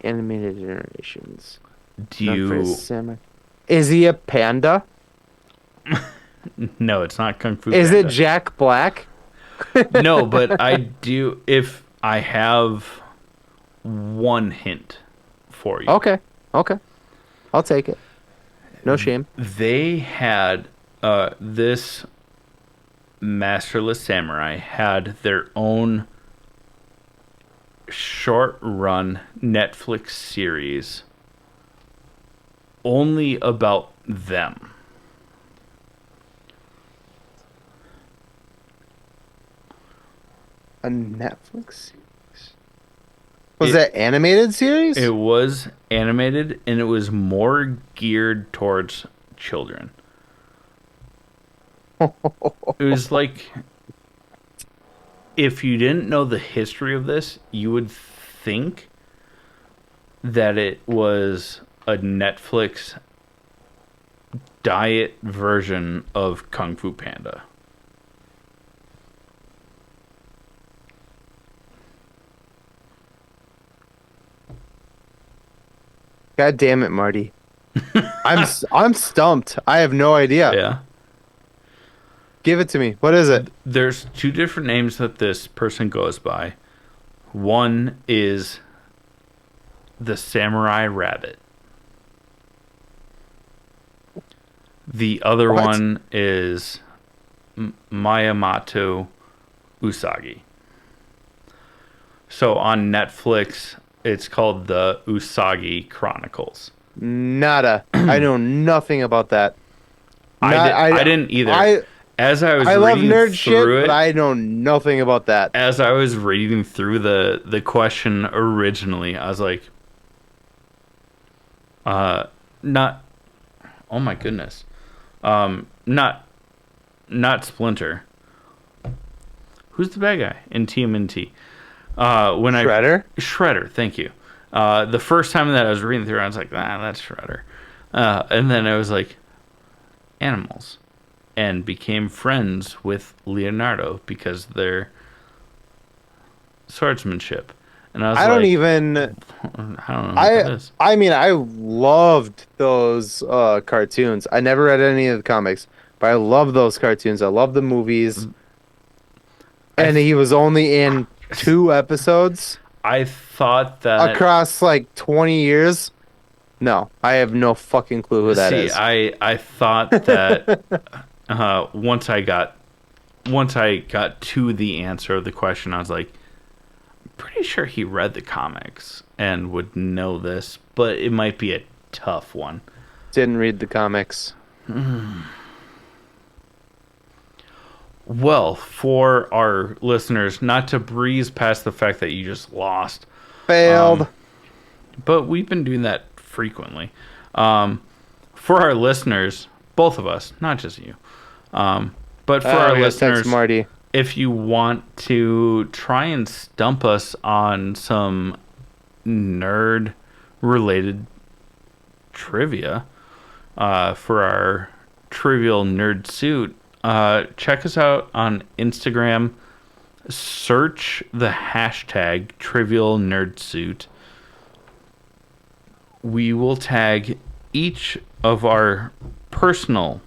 Speaker 2: animated generations.
Speaker 1: Do
Speaker 2: Known for his
Speaker 1: you?
Speaker 2: samurai. Is he a panda?
Speaker 1: No, it's not Kung Fu
Speaker 2: Is it
Speaker 1: Panda.
Speaker 2: Jack Black?
Speaker 1: No, but I do. If I have one hint for you,
Speaker 2: Okay. Okay. I'll take it. No shame.
Speaker 1: they had this masterless samurai had their own short run Netflix series only about them.
Speaker 2: A Netflix series? Was
Speaker 1: It
Speaker 2: that animated
Speaker 1: it
Speaker 2: series?
Speaker 1: was animated and it was more geared towards children. It was like if you didn't know the history of this, you would think that it was a Netflix diet version of Kung Fu Panda.
Speaker 2: God damn it, Marty. I'm stumped. I have no idea.
Speaker 1: Yeah.
Speaker 2: Give it to me. What is it?
Speaker 1: There's two different names that this person goes by. One is the Samurai Rabbit. The other
Speaker 2: What?
Speaker 1: one is Miyamoto Usagi. So on Netflix, it's called the Usagi Chronicles.
Speaker 2: Nada. I know nothing about that. Not
Speaker 1: I
Speaker 2: I
Speaker 1: didn't either.
Speaker 2: I
Speaker 1: As I was
Speaker 2: I love
Speaker 1: reading
Speaker 2: nerd shit,
Speaker 1: through
Speaker 2: but
Speaker 1: it,
Speaker 2: I know nothing about that.
Speaker 1: as I was reading through the question originally, I was like, not. Oh my goodness, not Splinter. Who's the bad guy in TMNT? When
Speaker 2: Shredder?
Speaker 1: Shredder, thank you. The first time that I was reading through, I was like, that's Shredder. And then I was like, animals, and became friends with Leonardo because of their swordsmanship. And I was
Speaker 2: I don't
Speaker 1: like,
Speaker 2: even
Speaker 1: I don't know what
Speaker 2: I
Speaker 1: that is.
Speaker 2: I mean I loved those cartoons. I never read any of the comics, but I love those cartoons. I love the movies.
Speaker 1: I
Speaker 2: And
Speaker 1: th-
Speaker 2: he was only in 2 episodes
Speaker 1: I thought that.
Speaker 2: across like 20 years. No, I have no fucking clue who that
Speaker 1: See,
Speaker 2: is.
Speaker 1: I thought that once I got to the answer of the question, I was like, pretty sure he read the comics and would know this, but it might be a tough one.
Speaker 2: Didn't read the comics.
Speaker 1: Well, for our listeners, not to breeze past the fact that you just lost,
Speaker 2: Failed.
Speaker 1: but we've been doing that frequently. For our listeners, both of us, not just you, but for our
Speaker 2: I gotta text
Speaker 1: listeners,
Speaker 2: Marty.
Speaker 1: if you want to try and stump us on some nerd related trivia for our trivial nerd suit, check us out on Instagram. Search the hashtag trivial nerd suit. We will tag each of our personal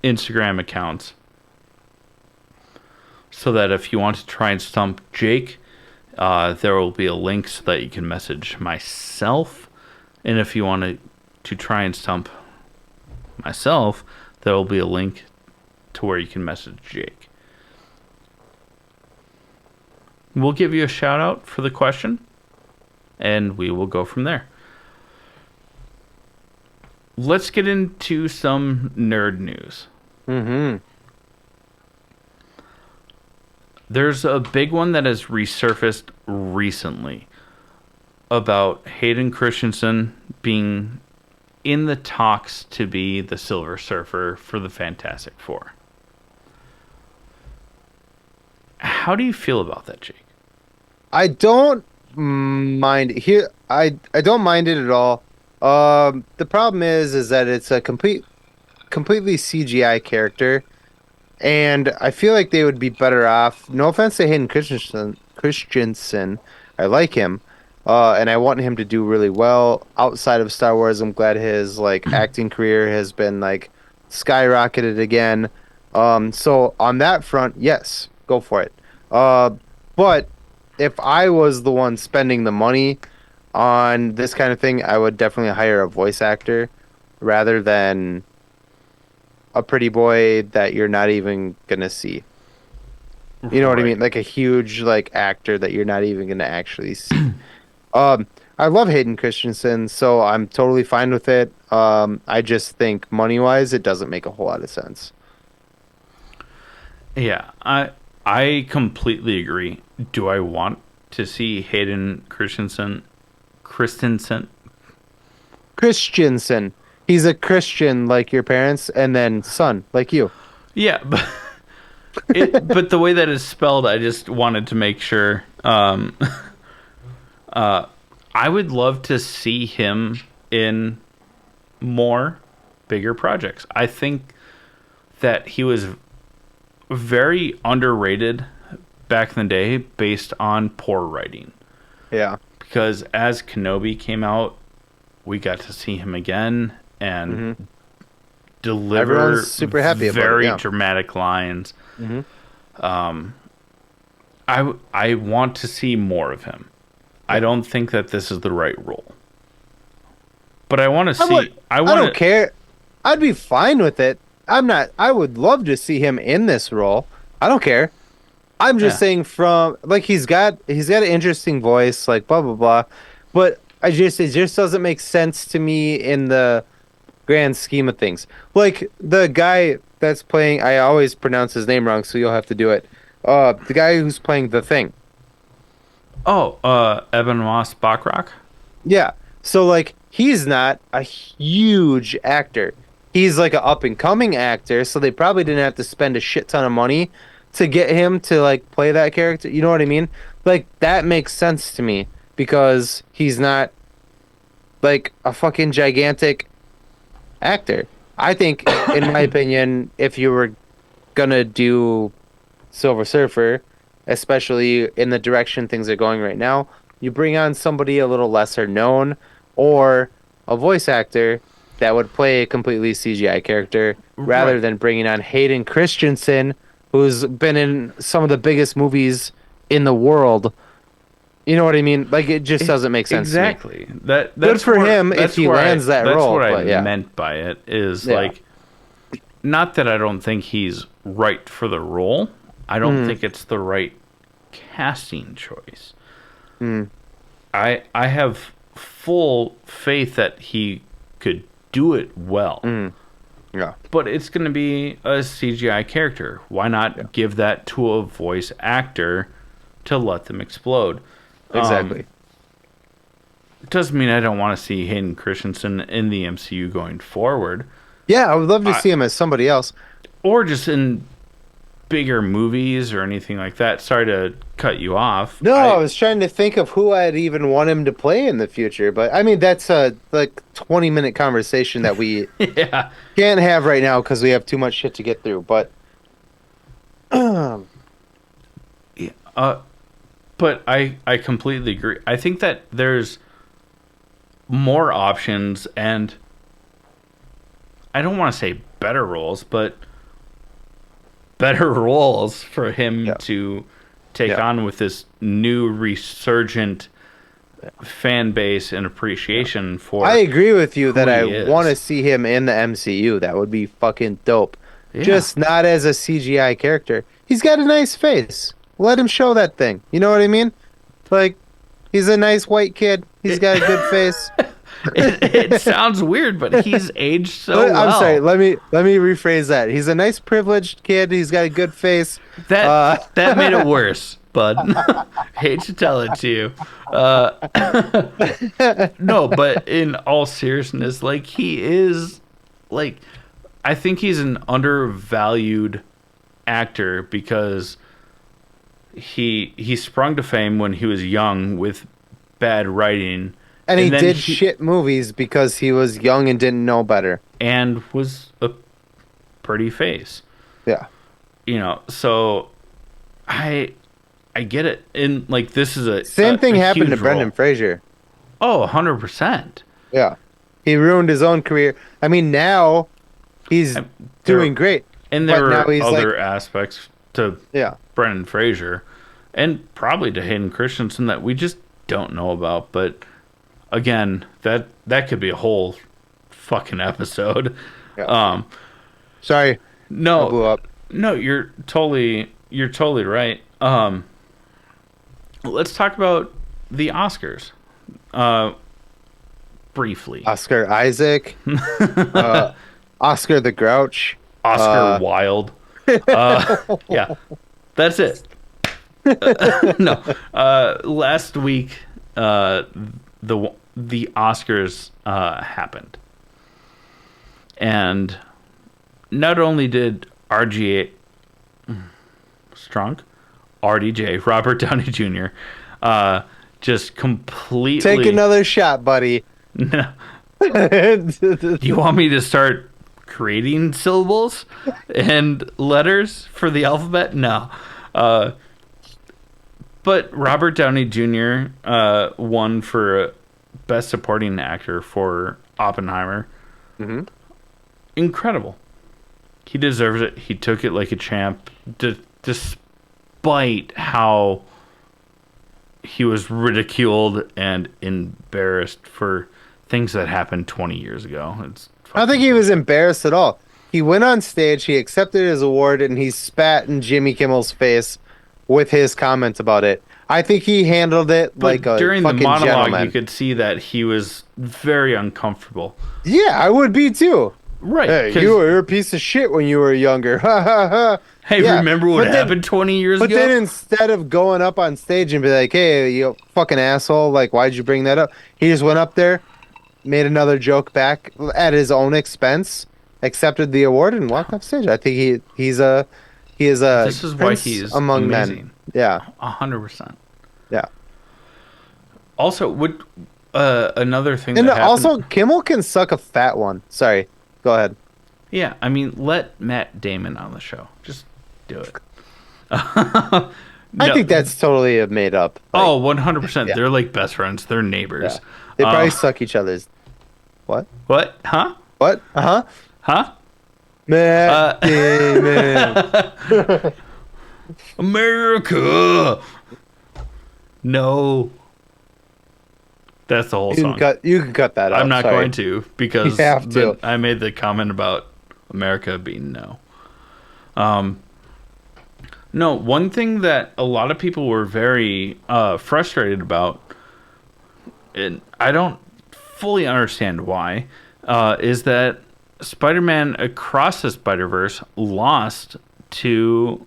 Speaker 1: Instagram accounts so that if you want to try and stump Jake, there will be a link so that you can message myself. And if you want to try and stump myself, there will be a link to where you can message Jake. We'll give you a shout out for the question, and we will go from there. Let's get into some nerd news.
Speaker 2: Mm-hmm.
Speaker 1: There's a big one that has resurfaced recently about Hayden Christensen being in the talks to be the Silver Surfer for the Fantastic Four. How do you feel about that, Jake?
Speaker 2: I don't mind here. I don't mind it at all. The problem is that it's a completely CGI character, and I feel like they would be better off. No offense to Hayden Christensen, I like him, and I want him to do really well outside of Star Wars. I'm glad his like acting career has been like skyrocketed again. So on that front, yes, go for it. But if I was the one spending the money on this kind of thing, I would definitely hire a voice actor rather than a pretty boy that you're not even gonna see. You know what I
Speaker 1: Right.
Speaker 2: mean? Like a huge like actor that you're not even gonna actually see. Um, I love Hayden Christensen, so I'm totally fine with it. I just think money wise, it doesn't make a whole lot of sense.
Speaker 1: Yeah, I completely agree. Do I want to see Hayden Christensen.
Speaker 2: Christensen. He's a Christian like your parents, and then son like you.
Speaker 1: Yeah, but but the way that it's spelled, I just wanted to make sure. I would love to see him in more bigger projects. I think that he was very underrated back in the day based on poor writing.
Speaker 2: Yeah.
Speaker 1: Because as Kenobi came out, we got to see him again and deliver
Speaker 2: Everyone's super happy about
Speaker 1: very
Speaker 2: it, yeah.
Speaker 1: dramatic lines. I want to see more of him. I don't think that this is the right role. But I want to see...
Speaker 2: I don't care. I'd be fine with it. I would love to see him in this role. I don't care. I'm just saying from... Like, he's got an interesting voice, like, blah, blah, blah. But it just doesn't make sense to me in the grand scheme of things. Like, the guy that's playing... I always pronounce his name wrong, so you'll have to do it. The guy who's playing The Thing.
Speaker 1: Oh, Eben Moss Bachrach?
Speaker 2: Yeah. So, like, he's not a huge actor. He's, like, an up-and-coming actor, so they probably didn't have to spend a shit ton of money to get him to, like, play that character. You know what I mean? Like, that makes sense to me, because he's not, like, a fucking gigantic actor. I think, in my opinion, if you were gonna do Silver Surfer, especially in the direction things are going right now, you bring on somebody a little lesser known or a voice actor that would play a completely CGI character rather than bringing on Hayden Christensen, who's been in some of the biggest movies in the world. You know what I mean? Like, it just doesn't make sense.
Speaker 1: Exactly.
Speaker 2: To me. That's good for him if he lands that role.
Speaker 1: That's
Speaker 2: what
Speaker 1: I meant by it is like, not that I don't think he's right for the role. I don't think it's the right casting choice. I have full faith that he could do it well.
Speaker 2: Yeah.
Speaker 1: But it's going to be a CGI character. Why not give that to a voice actor to let them explode?
Speaker 2: Exactly.
Speaker 1: It doesn't mean I don't want to see Hayden Christensen in the MCU going forward.
Speaker 2: Yeah, I would love to see him as somebody else.
Speaker 1: Or just in bigger movies or anything like that. Sorry to cut you off.
Speaker 2: No, I was trying to think of who I'd even want him to play in the future, but I mean that's a like 20-minute conversation that we can't have right now because we have too much shit to get through. But
Speaker 1: but I completely agree. I think that there's more options, and I don't want to say better roles, but better roles for him to take on with this new resurgent fan base and appreciation for.
Speaker 2: I agree with you that I want to
Speaker 1: is.
Speaker 2: see him in the MCU. That would be fucking dope.
Speaker 1: Yeah.
Speaker 2: Just not as a CGI character. He's got a nice face. Let him show that thing. You know what I mean? Like, he's a nice white kid. He's got a good face.
Speaker 1: It sounds weird, but he's aged so well.
Speaker 2: I'm sorry. Let me rephrase that. He's a nice, privileged kid. He's got a good face.
Speaker 1: That made it worse, bud. Hate to tell it to you. No, but in all seriousness, like, he is, like, I think he's an undervalued actor because he sprung to fame when he was young with bad writing.
Speaker 2: And he did shit movies because he was young and didn't know better.
Speaker 1: And was a pretty face.
Speaker 2: Yeah.
Speaker 1: You know, so I get it. And, like, this is a
Speaker 2: same thing happened to
Speaker 1: role.
Speaker 2: Brendan Fraser.
Speaker 1: Oh, 100%.
Speaker 2: Yeah. He ruined his own career. I mean, now he's doing great.
Speaker 1: And there are other aspects to Brendan Fraser and probably to Hayden Christensen that we just don't know about, but again, that could be a whole fucking episode.
Speaker 2: Yeah. Sorry.
Speaker 1: No.
Speaker 2: I blew up.
Speaker 1: No, you're totally right. Let's talk about the Oscars. Briefly.
Speaker 2: Oscar Isaac. Oscar the Grouch.
Speaker 1: Oscar Wilde. Yeah. That's it. No. Last week, the Oscars happened, and not only did Strong, RDJ, Robert Downey Jr., just completely.
Speaker 2: Take another shot, buddy.
Speaker 1: No. Do you want me to start creating syllables and letters for the alphabet? No. But Robert Downey Jr. Won for Best Supporting Actor for Oppenheimer.
Speaker 2: Mm-hmm.
Speaker 1: Incredible. He deserves it. He took it like a champ, despite how he was ridiculed and embarrassed for things that happened 20 years ago.
Speaker 2: I don't think he was embarrassed at all. He went on stage, he accepted his award, and he spat in Jimmy Kimmel's face with his comments about it. I think he handled it
Speaker 1: but
Speaker 2: like a
Speaker 1: during the
Speaker 2: fucking
Speaker 1: monologue,
Speaker 2: gentleman.
Speaker 1: you could see that he was very uncomfortable.
Speaker 2: Yeah, I would be too.
Speaker 1: Right.
Speaker 2: Hey, you were a piece of shit when you were younger. Ha ha ha.
Speaker 1: Hey,
Speaker 2: Yeah,
Speaker 1: remember what
Speaker 2: but then-
Speaker 1: happened 20 years
Speaker 2: But
Speaker 1: ago?
Speaker 2: then instead of going up on stage and be like, hey, you fucking asshole, like, why'd you bring that up? He just went up there, made another joke back at his own expense, accepted the award, and walked off stage. I think he is a
Speaker 1: This is why
Speaker 2: prince
Speaker 1: he's
Speaker 2: among
Speaker 1: amazing.
Speaker 2: men. Yeah,
Speaker 1: 100%.
Speaker 2: yeah.
Speaker 1: Also, another thing
Speaker 2: And
Speaker 1: that happened,
Speaker 2: also, Kimmel can suck a fat one. Sorry, go ahead.
Speaker 1: yeah, I mean, let Matt Damon on the show. Just do it.
Speaker 2: I
Speaker 1: No.
Speaker 2: think that's totally made up. Like,
Speaker 1: Oh, 100%.
Speaker 2: Yeah.
Speaker 1: They're like best friends. They're neighbors.
Speaker 2: yeah. They probably
Speaker 1: Uh,
Speaker 2: suck each other's. What?
Speaker 1: What? Huh?
Speaker 2: What? Uh-huh.
Speaker 1: Huh?
Speaker 2: Matt Damon.
Speaker 1: America! No. That's the whole song.
Speaker 2: You can cut that out.
Speaker 1: I'm not
Speaker 2: Sorry.
Speaker 1: going to because
Speaker 2: You have to.
Speaker 1: I made the comment about America being no. No, one thing that a lot of people were very frustrated about, and I don't fully understand why, is that Spider-Man Across the Spider-Verse lost to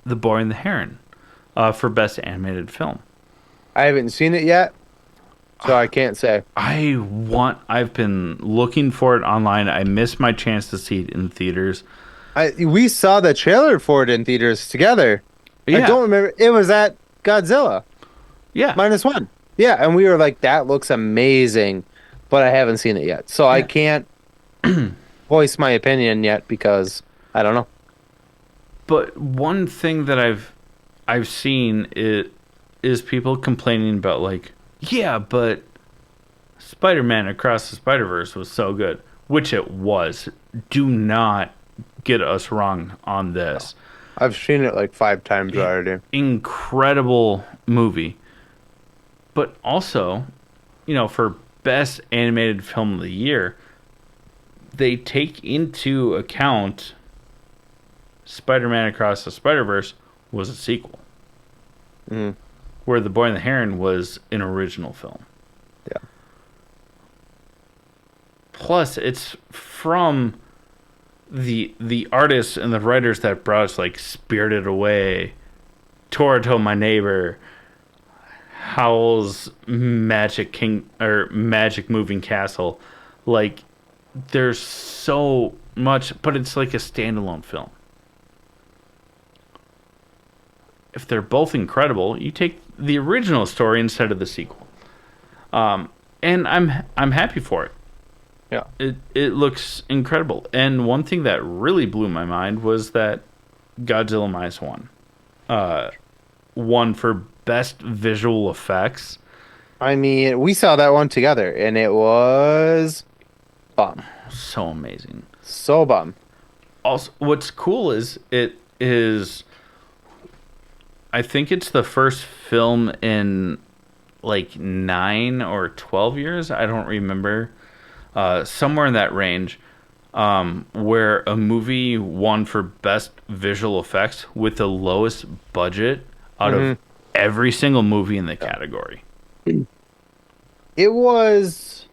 Speaker 1: The Boy and the Heron for Best Animated Film.
Speaker 2: I haven't seen it yet, so I can't say.
Speaker 1: I've been looking for it online. I missed my chance to see it in theaters.
Speaker 2: We saw the trailer for it in theaters together.
Speaker 1: Yeah.
Speaker 2: I don't remember. It was at Godzilla
Speaker 1: Yeah.
Speaker 2: -1. Yeah, and we were like, that looks amazing, but I haven't seen it yet. So I can't voice my opinion yet because I don't know.
Speaker 1: But one thing that I've seen is people complaining about like, yeah, but Spider-Man Across the Spider-Verse was so good, which it was. Do not get us wrong on this.
Speaker 2: I've seen it like 5 times already.
Speaker 1: Incredible movie. But also, for Best Animated Film of the Year, they take into account Spider-Man Across the Spider-Verse was a sequel.
Speaker 2: Mhm.
Speaker 1: Where The Boy and the Heron was an original film.
Speaker 2: Yeah.
Speaker 1: Plus, it's from the artists and the writers that brought us like Spirited Away, Toronto, My Neighbor, Howl's Magic Moving Castle. Like, there's so much, but it's like a standalone film. If they're both incredible, you take the original story instead of the sequel. And I'm happy for it.
Speaker 2: Yeah.
Speaker 1: It looks incredible. And one thing that really blew my mind was that Godzilla Minus One won for Best Visual Effects.
Speaker 2: I mean, we saw that one together, and it was bum.
Speaker 1: So amazing.
Speaker 2: So bum.
Speaker 1: Also, what's cool is I think it's the first film in like 9 or 12 years. I don't remember. Somewhere in that range, where a movie won for Best Visual Effects with the lowest budget out of every single movie in the category.
Speaker 2: It was.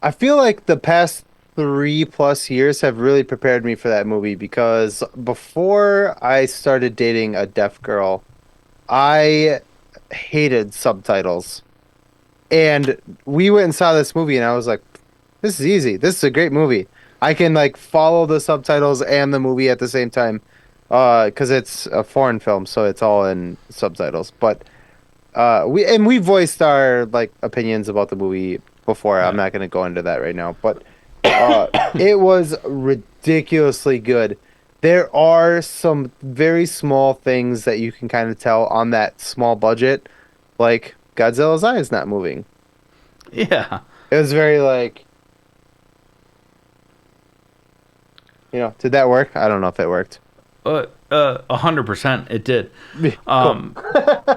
Speaker 2: I feel like the past 3+ years have really prepared me for that movie because before I started dating a deaf girl, I hated subtitles. And we went and saw this movie, and I was like, this is easy. This is a great movie. I can like follow the subtitles and the movie at the same time. Because it's a foreign film, so it's all in subtitles. But we voiced our like opinions about the movie before. I'm
Speaker 1: Yeah.
Speaker 2: not gonna go into that right now, but it was ridiculously good. There are some very small things that you can kind of tell on that small budget, like Godzilla's eye is not moving.
Speaker 1: Yeah.
Speaker 2: It was very like, did that work? I don't know if it worked.
Speaker 1: 100% it did.
Speaker 2: Cool.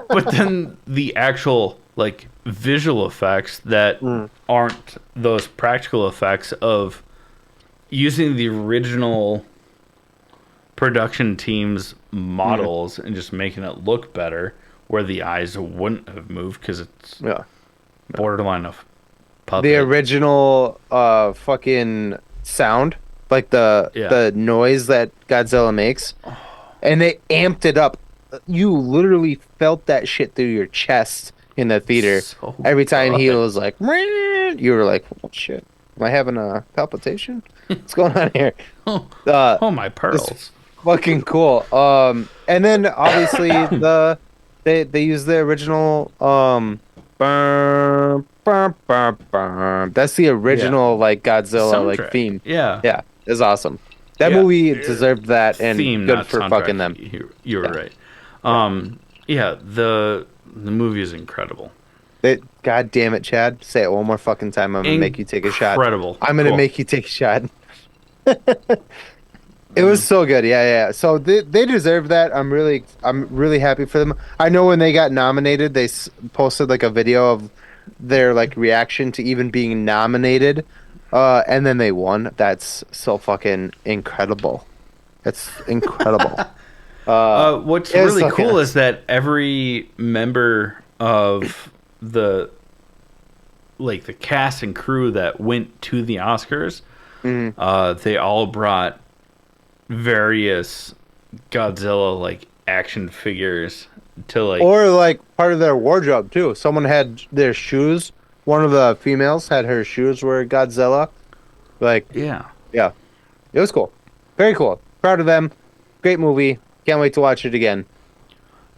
Speaker 1: But then the actual like visual effects that
Speaker 2: Mm,
Speaker 1: aren't those practical effects of using the original production team's
Speaker 2: mm,
Speaker 1: models and just making it look better where the eyes wouldn't have moved because it's
Speaker 2: yeah.
Speaker 1: borderline of
Speaker 2: The
Speaker 1: puppet.
Speaker 2: original fucking sound, like the
Speaker 1: Yeah.
Speaker 2: the noise that Godzilla makes, and they amped it up. You literally felt that shit through your chest in the theater.
Speaker 1: So
Speaker 2: Every time he
Speaker 1: good.
Speaker 2: was like, "Meow," you were like, oh, shit, am I having a palpitation? What's going on here?
Speaker 1: Oh,
Speaker 2: Uh,
Speaker 1: oh my
Speaker 2: it's
Speaker 1: pearls.
Speaker 2: fucking cool. And then obviously they use the original bum, bum, bum, bum. That's the
Speaker 1: Yeah.
Speaker 2: original like Godzilla like
Speaker 1: Soundtrack.
Speaker 2: theme.
Speaker 1: Yeah.
Speaker 2: Yeah, it's awesome. That
Speaker 1: Yeah.
Speaker 2: movie deserved that, and
Speaker 1: Theme,
Speaker 2: good
Speaker 1: not
Speaker 2: for fucking
Speaker 1: soundtrack.
Speaker 2: them.
Speaker 1: You were
Speaker 2: Yeah,
Speaker 1: right.
Speaker 2: yeah.
Speaker 1: Yeah, the movie is incredible.
Speaker 2: God damn it, Chad. Say it one more fucking time. I'm gonna make you take a shot.
Speaker 1: Incredible.
Speaker 2: I'm gonna
Speaker 1: Cool.
Speaker 2: make you take a shot. It was
Speaker 1: Mm,
Speaker 2: so good. Yeah, yeah. So they deserve that. I'm really happy for them. I know when they got nominated, they posted like a video of their like reaction to even being nominated. And then they won. That's so fucking incredible. It's incredible.
Speaker 1: what's
Speaker 2: It was
Speaker 1: really
Speaker 2: so
Speaker 1: cool
Speaker 2: good.
Speaker 1: is that every member of the the cast and crew that went to the Oscars,
Speaker 2: Mhm.
Speaker 1: they all brought various Godzilla action figures to
Speaker 2: Or like part of their wardrobe too. Someone had their shoes. One of the females had her shoes were Godzilla. Like,
Speaker 1: yeah.
Speaker 2: yeah, it was cool. Very cool. Proud of them. Great movie. Can't wait to watch it again.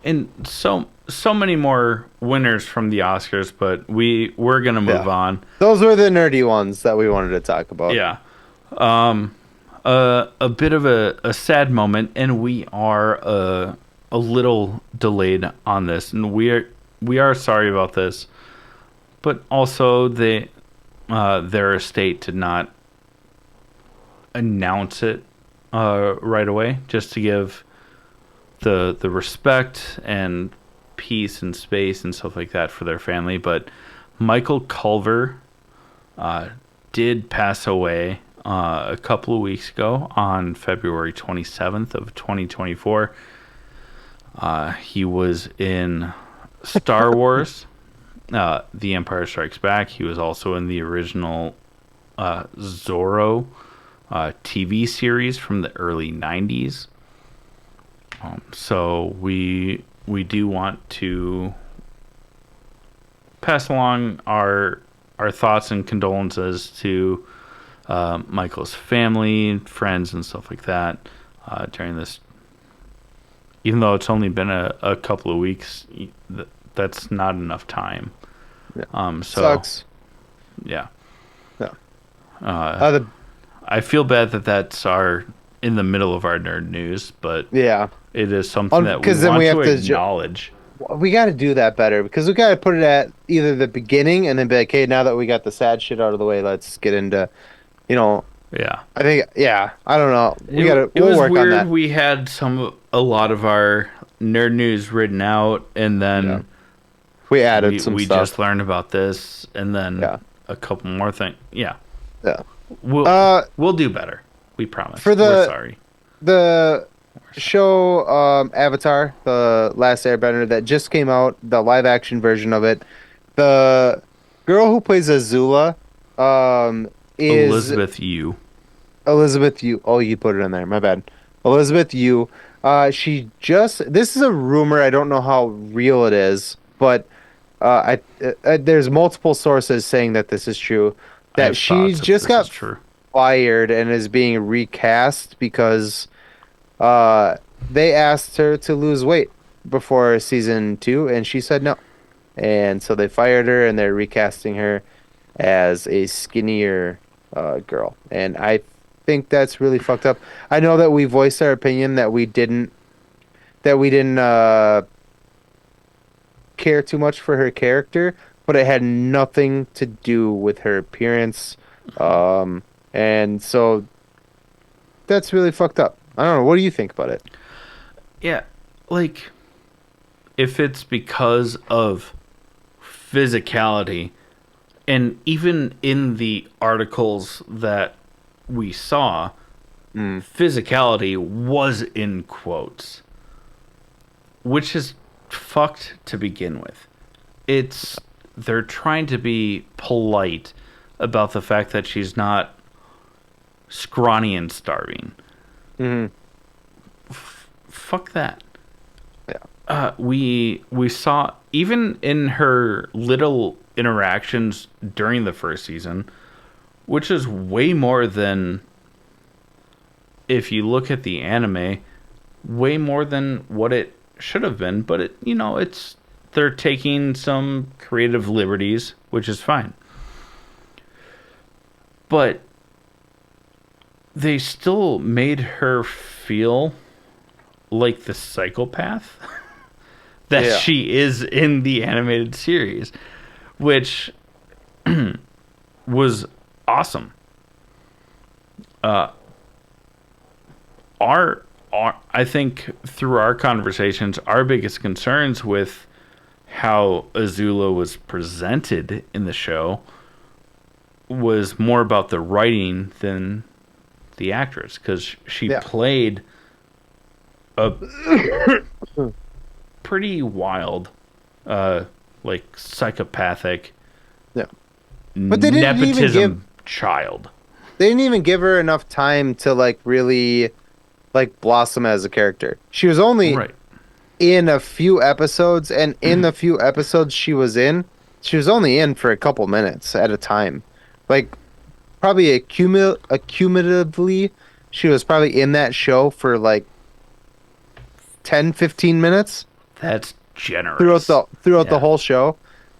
Speaker 1: And so many more winners from the Oscars, but we're gonna move
Speaker 2: Yeah.
Speaker 1: on.
Speaker 2: Those were the nerdy ones that we wanted to talk about.
Speaker 1: Yeah. A bit of a sad moment, and we are a little delayed on this, and we are sorry about this, but also their estate did not announce it right away, just to give the respect and peace and space and stuff like that for their family. But Michael Culver did pass away a couple of weeks ago on February 27th of 2024. He was in Star Wars, The Empire Strikes Back. He was also in the original Zorro TV series from the early 90s. So we do want to pass along our thoughts and condolences to Michael's family, friends, and stuff like that during this. Even though it's only been a couple of weeks, that's not enough time.
Speaker 2: Yeah.
Speaker 1: So
Speaker 2: Sucks.
Speaker 1: yeah,
Speaker 2: Yeah.
Speaker 1: uh,
Speaker 2: The
Speaker 1: I feel bad that that's our in the middle of our nerd news, but
Speaker 2: yeah.
Speaker 1: it is something that we
Speaker 2: Because then
Speaker 1: want
Speaker 2: we
Speaker 1: to
Speaker 2: have to
Speaker 1: acknowledge.
Speaker 2: we got to do that better because we got to put it at either the beginning and then be like, hey, now that we got the sad shit out of the way, let's get into, you know,
Speaker 1: Yeah.
Speaker 2: I think, yeah, I don't know.
Speaker 1: It
Speaker 2: We'll
Speaker 1: was
Speaker 2: work on
Speaker 1: weird.
Speaker 2: that.
Speaker 1: We had a lot of our nerd news written out, and
Speaker 2: Yeah.
Speaker 1: then
Speaker 2: We added some
Speaker 1: we
Speaker 2: stuff.
Speaker 1: just learned about this, and then
Speaker 2: Yeah.
Speaker 1: a couple more things. Yeah,
Speaker 2: Yeah.
Speaker 1: we'll
Speaker 2: Uh,
Speaker 1: we'll do better. We promise.
Speaker 2: for the-
Speaker 1: We're sorry.
Speaker 2: The show Avatar, the Last Airbender that just came out, the live action version of it. The girl who plays Azula, is
Speaker 1: Elizabeth Yu.
Speaker 2: Elizabeth Yu. Oh, you put it in there. My bad. Elizabeth Yu. She just. This is a rumor. I don't know how real it is, but there's multiple sources saying that this is true.
Speaker 1: I
Speaker 2: That
Speaker 1: have
Speaker 2: she
Speaker 1: thoughts if
Speaker 2: just
Speaker 1: this is
Speaker 2: got
Speaker 1: true.
Speaker 2: fired and is being recast because they asked her to lose weight before season 2, and she said no. And so they fired her, and they're recasting her as a skinnier girl. And I think that's really fucked up. I know that we voiced our opinion that we didn't care too much for her character, but it had nothing to do with her appearance. And so that's really fucked up. I don't know. What do you think about it?
Speaker 1: Yeah, like if it's because of physicality, and even in the articles that we saw, physicality was in quotes, which is fucked to begin with. It's they're trying to be polite about the fact that she's not scrawny and starving.
Speaker 2: Hmm.
Speaker 1: Fuck that.
Speaker 2: Yeah.
Speaker 1: We saw even in her little interactions during the first season, which is way more than, if you look at the anime, way more than what it should have been. But it's they're taking some creative liberties, which is fine. But they still made her feel like the psychopath that
Speaker 2: Yeah.
Speaker 1: she is in the animated series, which was awesome. Our I think through our conversations, our biggest concerns with how Azula was presented in the show was more about the writing than the actress, because she
Speaker 2: Yeah.
Speaker 1: played a pretty wild, like psychopathic,
Speaker 2: Yeah. But they didn't even
Speaker 1: nepotism child.
Speaker 2: they didn't even give her enough time to like really like blossom as a character. She was only
Speaker 1: Right.
Speaker 2: in a few episodes, and in the few episodes she was only in for a couple minutes at a time. Like probably accumulatively, she was probably in that show for like 10-15 minutes
Speaker 1: That's generous.
Speaker 2: throughout the
Speaker 1: Yeah.
Speaker 2: whole show.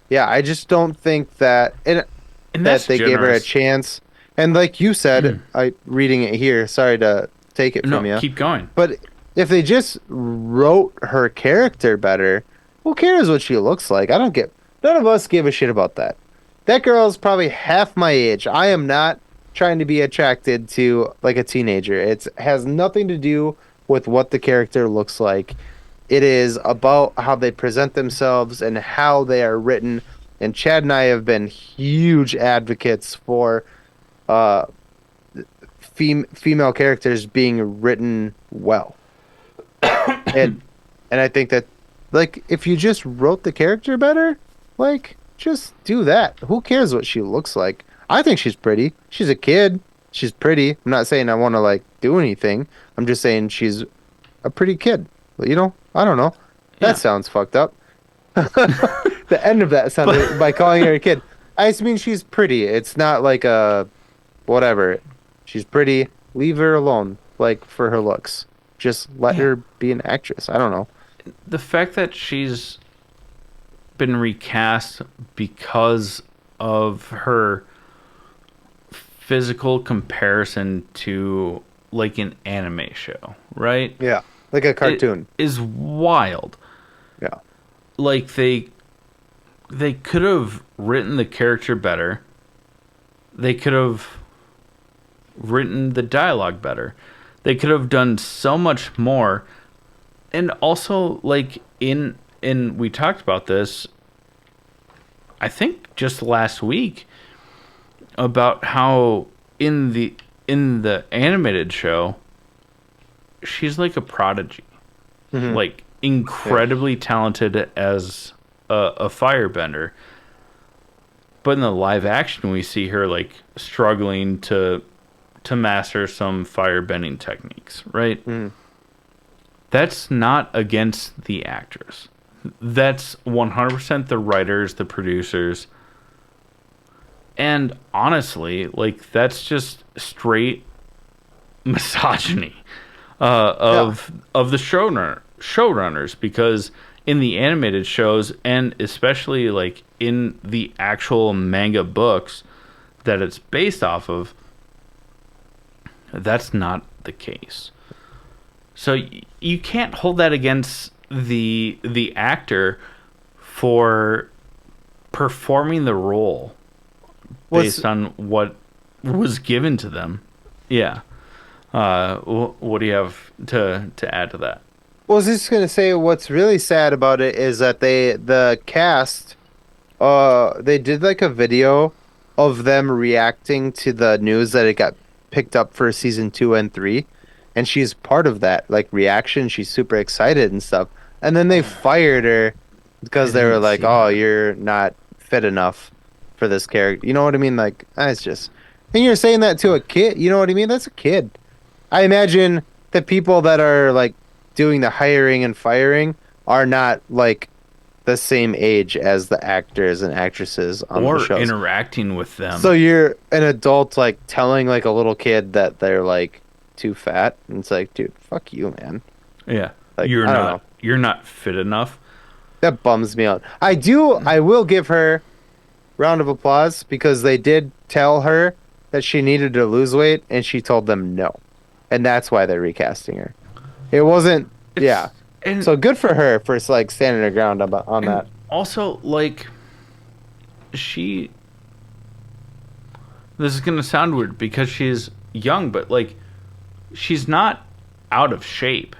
Speaker 2: Yeah, I just don't think
Speaker 1: And
Speaker 2: that
Speaker 1: that's
Speaker 2: they gave her a
Speaker 1: generous.
Speaker 2: chance. And like you said, I reading it here, sorry to take it from
Speaker 1: No,
Speaker 2: you.
Speaker 1: keep going.
Speaker 2: But if they just wrote her character better, who cares what she looks like? None of us give a shit about that. That girl's probably half my age. I am not trying to be attracted to like a teenager. It has nothing to do with what the character looks like. It is about how they present themselves and how they are written. And Chad and I have been huge advocates for uh, female characters being written well. and and I think that like if you just wrote the character better, like just do that. Who cares what she looks like? I think she's pretty. She's a kid. She's pretty. I'm not saying I want to like do anything. I'm just saying she's a pretty kid. But, I don't know. That
Speaker 1: Yeah.
Speaker 2: sounds fucked up. The end of that sounded by calling her a kid. I just mean she's pretty. It's not like a whatever. She's pretty. Leave her alone. Like for her looks. Just let
Speaker 1: Yeah.
Speaker 2: her be an actress. I don't know.
Speaker 1: The fact that she's been recast because of her physical comparison to like an anime show, right?
Speaker 2: Yeah. Like a cartoon.
Speaker 1: It is wild.
Speaker 2: Yeah.
Speaker 1: Like they could have written the character better. They could have written the dialogue better. They could have done so much more. And also like in we talked about this I think just last week about how in the animated show she's like a prodigy. Like incredibly talented as a firebender. But in the live action, we see her like struggling to master some fire bending techniques, right? That's not against the actors. That's 100% the writers, the producers. And honestly, like that's just straight misogyny of the showrunners, because in the animated shows, and especially like in the actual manga books that it's based off of, that's not the case. So you can't hold that against the actor for performing the role based on what was given to them. Yeah. What do you have to add to that?
Speaker 2: Well, I was just gonna say what's really sad about it is that the cast, they did like a video of them reacting to the news that it got picked up for season 2 and 3, and she's part of that like reaction. She's super excited and stuff, and then they fired her because they were like, "Oh, you're not fit enough for this character." You know what I mean? Like, it's just, and you're saying that to a kid. You know what I mean? That's a kid. I imagine the people that are like doing the hiring and firing are not like the same age as the actors and actresses on the shows.
Speaker 1: Or interacting with them.
Speaker 2: So you're an adult like telling like a little kid that they're like too fat, and it's like, dude, fuck you, man.
Speaker 1: Yeah.
Speaker 2: Like,
Speaker 1: You're not fit enough.
Speaker 2: That bums me out. I will give her round of applause because they did tell her that she needed to lose weight and she told them no. And that's why they're recasting her. It wasn't, And so good for her for like standing her ground on that.
Speaker 1: Also, like, this is gonna sound weird because she's young, but like, she's not out of shape.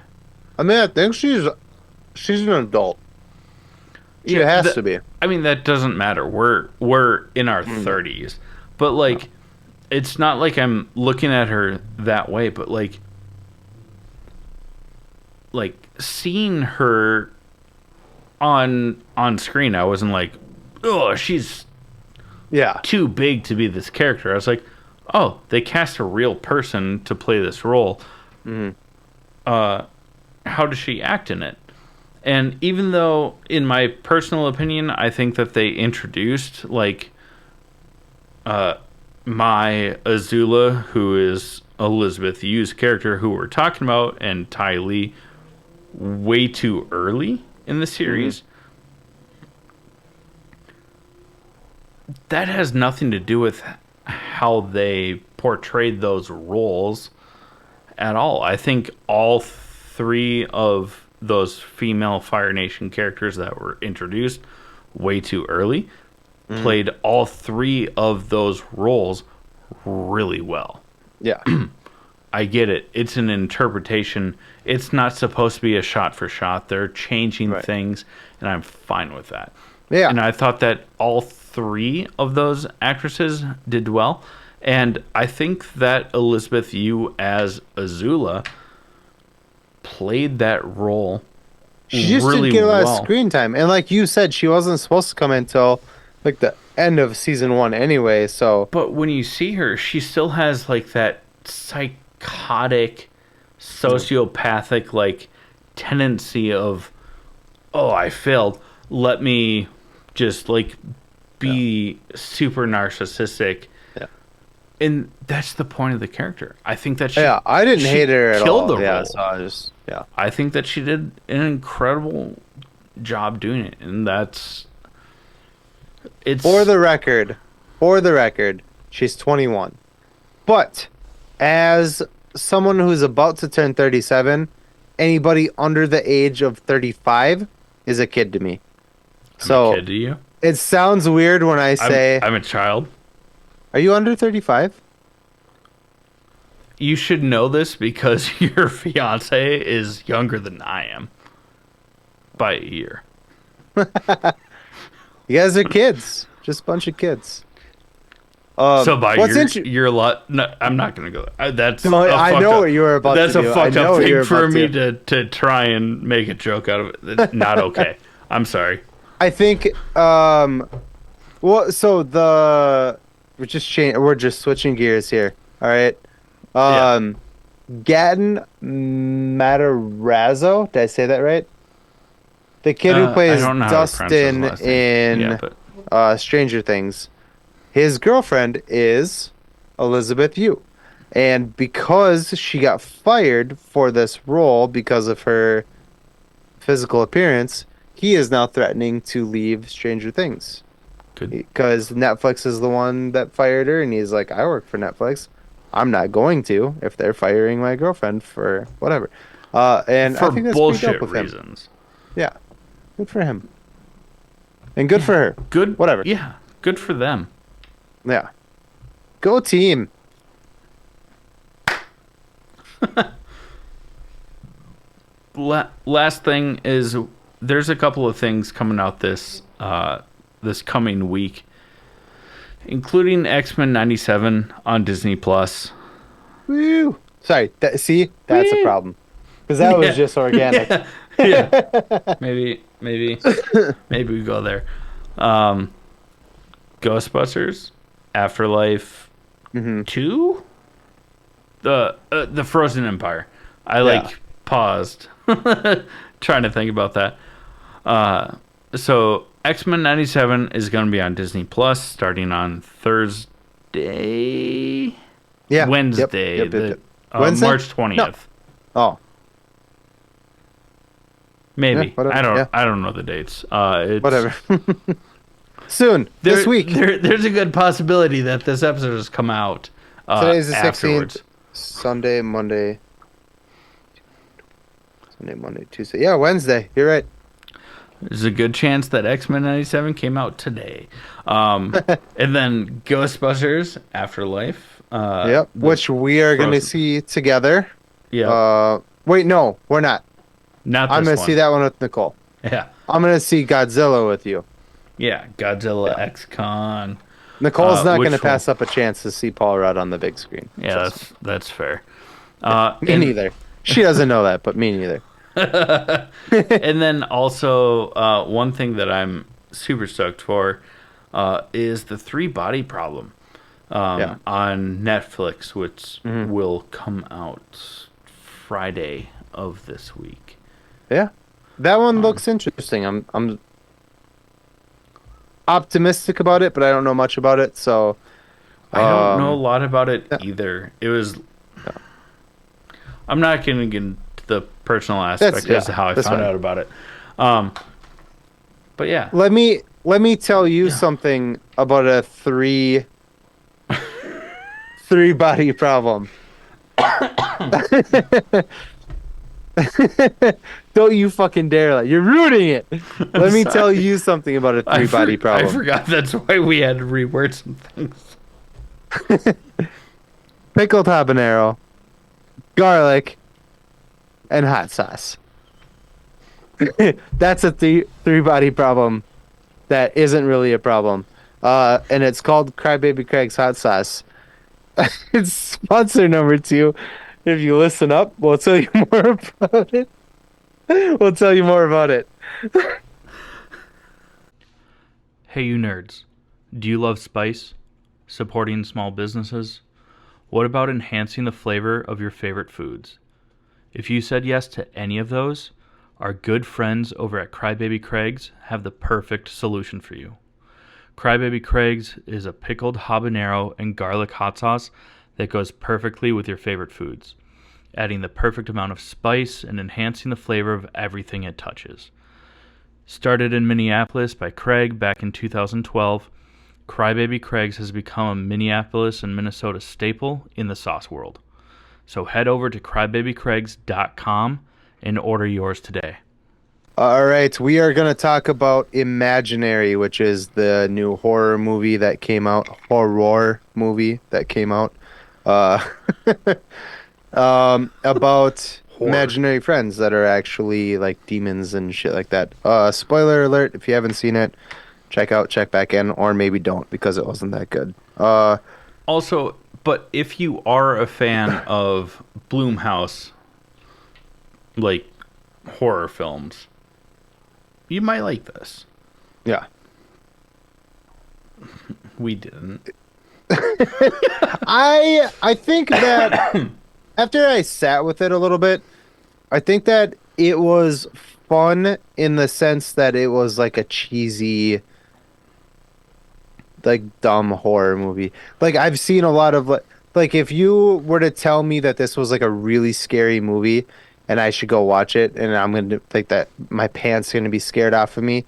Speaker 2: I mean, I think she's an adult. She has to be.
Speaker 1: I mean, that doesn't matter. We're in our 30s, but like, it's not like I'm looking at her that way. But like seeing her on screen, I wasn't like, oh, she's too big to be this character. I was like, oh, they cast a real person to play this role. How does she act in it? And even though, in my personal opinion, I think that they introduced like my Azula, who is Elizabeth Yu's character, who we're talking about, and Ty Lee, way too early in the series. That has nothing to do with how they portrayed those roles at all. I think all three of those female Fire Nation characters that were introduced way too early played all three of those roles really well.
Speaker 2: Yeah.
Speaker 1: I get it. It's an interpretation. It's not supposed to be a shot for shot. They're changing things, and I'm fine with that.
Speaker 2: Yeah.
Speaker 1: And I thought that all three of those actresses did well. And I think that Elizabeth Yu as Azula played that role
Speaker 2: she just
Speaker 1: really
Speaker 2: didn't get a lot
Speaker 1: well.
Speaker 2: of screen time. And like you said, she wasn't supposed to come in until like the end of season 1 anyway, so.
Speaker 1: But when you see her, she still has like that psychotic, sociopathic like tendency of, oh, I failed. Let me just like be super narcissistic. Yeah. And that's the point of the character. I think that
Speaker 2: I didn't hate her at all.
Speaker 1: The role.
Speaker 2: So I just
Speaker 1: I think that she did an incredible job doing it, and it's
Speaker 2: for the record, she's 21. But as someone who's about to turn 37, anybody under the age of 35 is a kid to me. So
Speaker 1: a kid to you?
Speaker 2: It sounds weird when I say
Speaker 1: I'm a child.
Speaker 2: Are you under 35?
Speaker 1: You should know this because your fiance is younger than I am by a year.
Speaker 2: You guys are kids, just a bunch of kids.
Speaker 1: So by you're a lot. No, I'm not going to go there. That's
Speaker 2: I know what you were about to do.
Speaker 1: That's a fucked up thing for me to try and make a joke out of it. It's not okay. I'm sorry.
Speaker 2: I think Well, so we're just switching gears here. All right.
Speaker 1: Yeah.
Speaker 2: Um, Gatton Matarazzo, did I say that right? The kid who
Speaker 1: I
Speaker 2: plays
Speaker 1: don't know how to pronounce his
Speaker 2: Dustin
Speaker 1: last name. Yeah,
Speaker 2: in
Speaker 1: but
Speaker 2: Stranger Things. His girlfriend is Elizabeth Yu. And because she got fired for this role because of her physical appearance, he is now threatening to leave Stranger Things.
Speaker 1: good.
Speaker 2: Because Netflix is the one that fired her, and he's like, I work for Netflix. I'm not going to if they're firing my girlfriend for whatever. And I
Speaker 1: For
Speaker 2: think that's pretty dope
Speaker 1: bullshit
Speaker 2: with him.
Speaker 1: reasons.
Speaker 2: Yeah, good for him. And good
Speaker 1: Yeah.
Speaker 2: for her.
Speaker 1: Good.
Speaker 2: Whatever.
Speaker 1: Yeah. Good for them.
Speaker 2: Yeah. Go team.
Speaker 1: Last thing is there's a couple of things coming out this coming week, including X-Men 97 on Disney Plus.
Speaker 2: Woo. Sorry. See, that's a
Speaker 1: Woo.
Speaker 2: problem. Because that was
Speaker 1: Yeah.
Speaker 2: just organic.
Speaker 1: Yeah. Yeah. Maybe we go there. Ghostbusters, Afterlife
Speaker 2: Hmm.
Speaker 1: 2, the Frozen Empire. I
Speaker 2: Yeah.
Speaker 1: paused trying to think about that. So X-Men 97 is going to be on Disney Plus starting on Thursday,
Speaker 2: Yeah.
Speaker 1: Wednesday,
Speaker 2: Yep. Wednesday?
Speaker 1: March 20th.
Speaker 2: Oh, yeah,
Speaker 1: Maybe.
Speaker 2: whatever.
Speaker 1: I don't
Speaker 2: Yeah,
Speaker 1: I don't know the dates. It's
Speaker 2: whatever. Soon. This week.
Speaker 1: There's a good possibility that this episode has come out
Speaker 2: Today's the 16th.
Speaker 1: afterwards.
Speaker 2: Sunday, Monday, Tuesday. Yeah, Wednesday. You're right.
Speaker 1: There's a good chance that X-Men 97 came out today. And then Ghostbusters Afterlife.
Speaker 2: Yep. Which we are going to
Speaker 1: Frozen.
Speaker 2: see together.
Speaker 1: Yeah.
Speaker 2: Wait, no, we're not.
Speaker 1: Not this
Speaker 2: I'm going to
Speaker 1: one.
Speaker 2: see that one with Nicole.
Speaker 1: Yeah.
Speaker 2: I'm going to see Godzilla with you.
Speaker 1: Yeah. Godzilla X-Con.
Speaker 2: Nicole's not
Speaker 1: which
Speaker 2: going to
Speaker 1: will-
Speaker 2: pass up a chance to see Paul Rudd on the big screen.
Speaker 1: Yeah,
Speaker 2: Trust
Speaker 1: that's fair.
Speaker 2: me. Me neither. She doesn't know that, but me neither.
Speaker 1: And then also one thing that I'm super stoked for is the Three Body Problem
Speaker 2: Yeah.
Speaker 1: on Netflix, which
Speaker 2: Mhm.
Speaker 1: will come out Friday of this week.
Speaker 2: Yeah. That one looks interesting. I'm optimistic about it, but I don't know much about it, so
Speaker 1: I don't know a
Speaker 2: um,
Speaker 1: lot about it
Speaker 2: yeah.
Speaker 1: either. It was. I'm not going to get into the personal aspect as to how I
Speaker 2: that's
Speaker 1: found
Speaker 2: fine.
Speaker 1: out about it. But yeah,
Speaker 2: let me tell you something about a three body problem. Don't you fucking dare! You're ruining it. Let me tell you something about a three body problem.
Speaker 1: I forgot that's why we had to reword some things.
Speaker 2: Pickled habanero, garlic, and hot sauce. That's a three body problem that isn't really a problem. And it's called Crybaby Craig's hot sauce. It's sponsor number 2. If you listen up, we'll tell you more about it. We'll tell you more about it.
Speaker 1: Hey, you nerds. Do you love spice? Supporting small businesses? What about enhancing the flavor of your favorite foods? If you said yes to any of those, our good friends over at Crybaby Craig's have the perfect solution for you. Crybaby Craig's is a pickled habanero and garlic hot sauce that goes perfectly with your favorite foods, adding the perfect amount of spice and enhancing the flavor of everything it touches. Started in Minneapolis by Craig back in 2012, Crybaby Craig's has become a Minneapolis and Minnesota staple in the sauce world. So head over to crybabycraigs.com and order yours today.
Speaker 2: All right, we are going to talk about Imaginary, which is the new horror movie that came out. Uh, about
Speaker 1: Horror.
Speaker 2: imaginary friends that are actually like demons and shit like that. Spoiler alert, if you haven't seen it, check back in, or maybe don't because it wasn't that good.
Speaker 1: Also, but if you are a fan of Blumhouse, like horror films, you might like this.
Speaker 2: Yeah.
Speaker 1: We didn't.
Speaker 2: I think that after I sat with it a little bit, I think that it was fun in the sense that it was like a cheesy, like dumb horror movie. Like I've seen a lot of like if you were to tell me that this was like a really scary movie and I should go watch it and I'm gonna think that my pants gonna be scared off of me,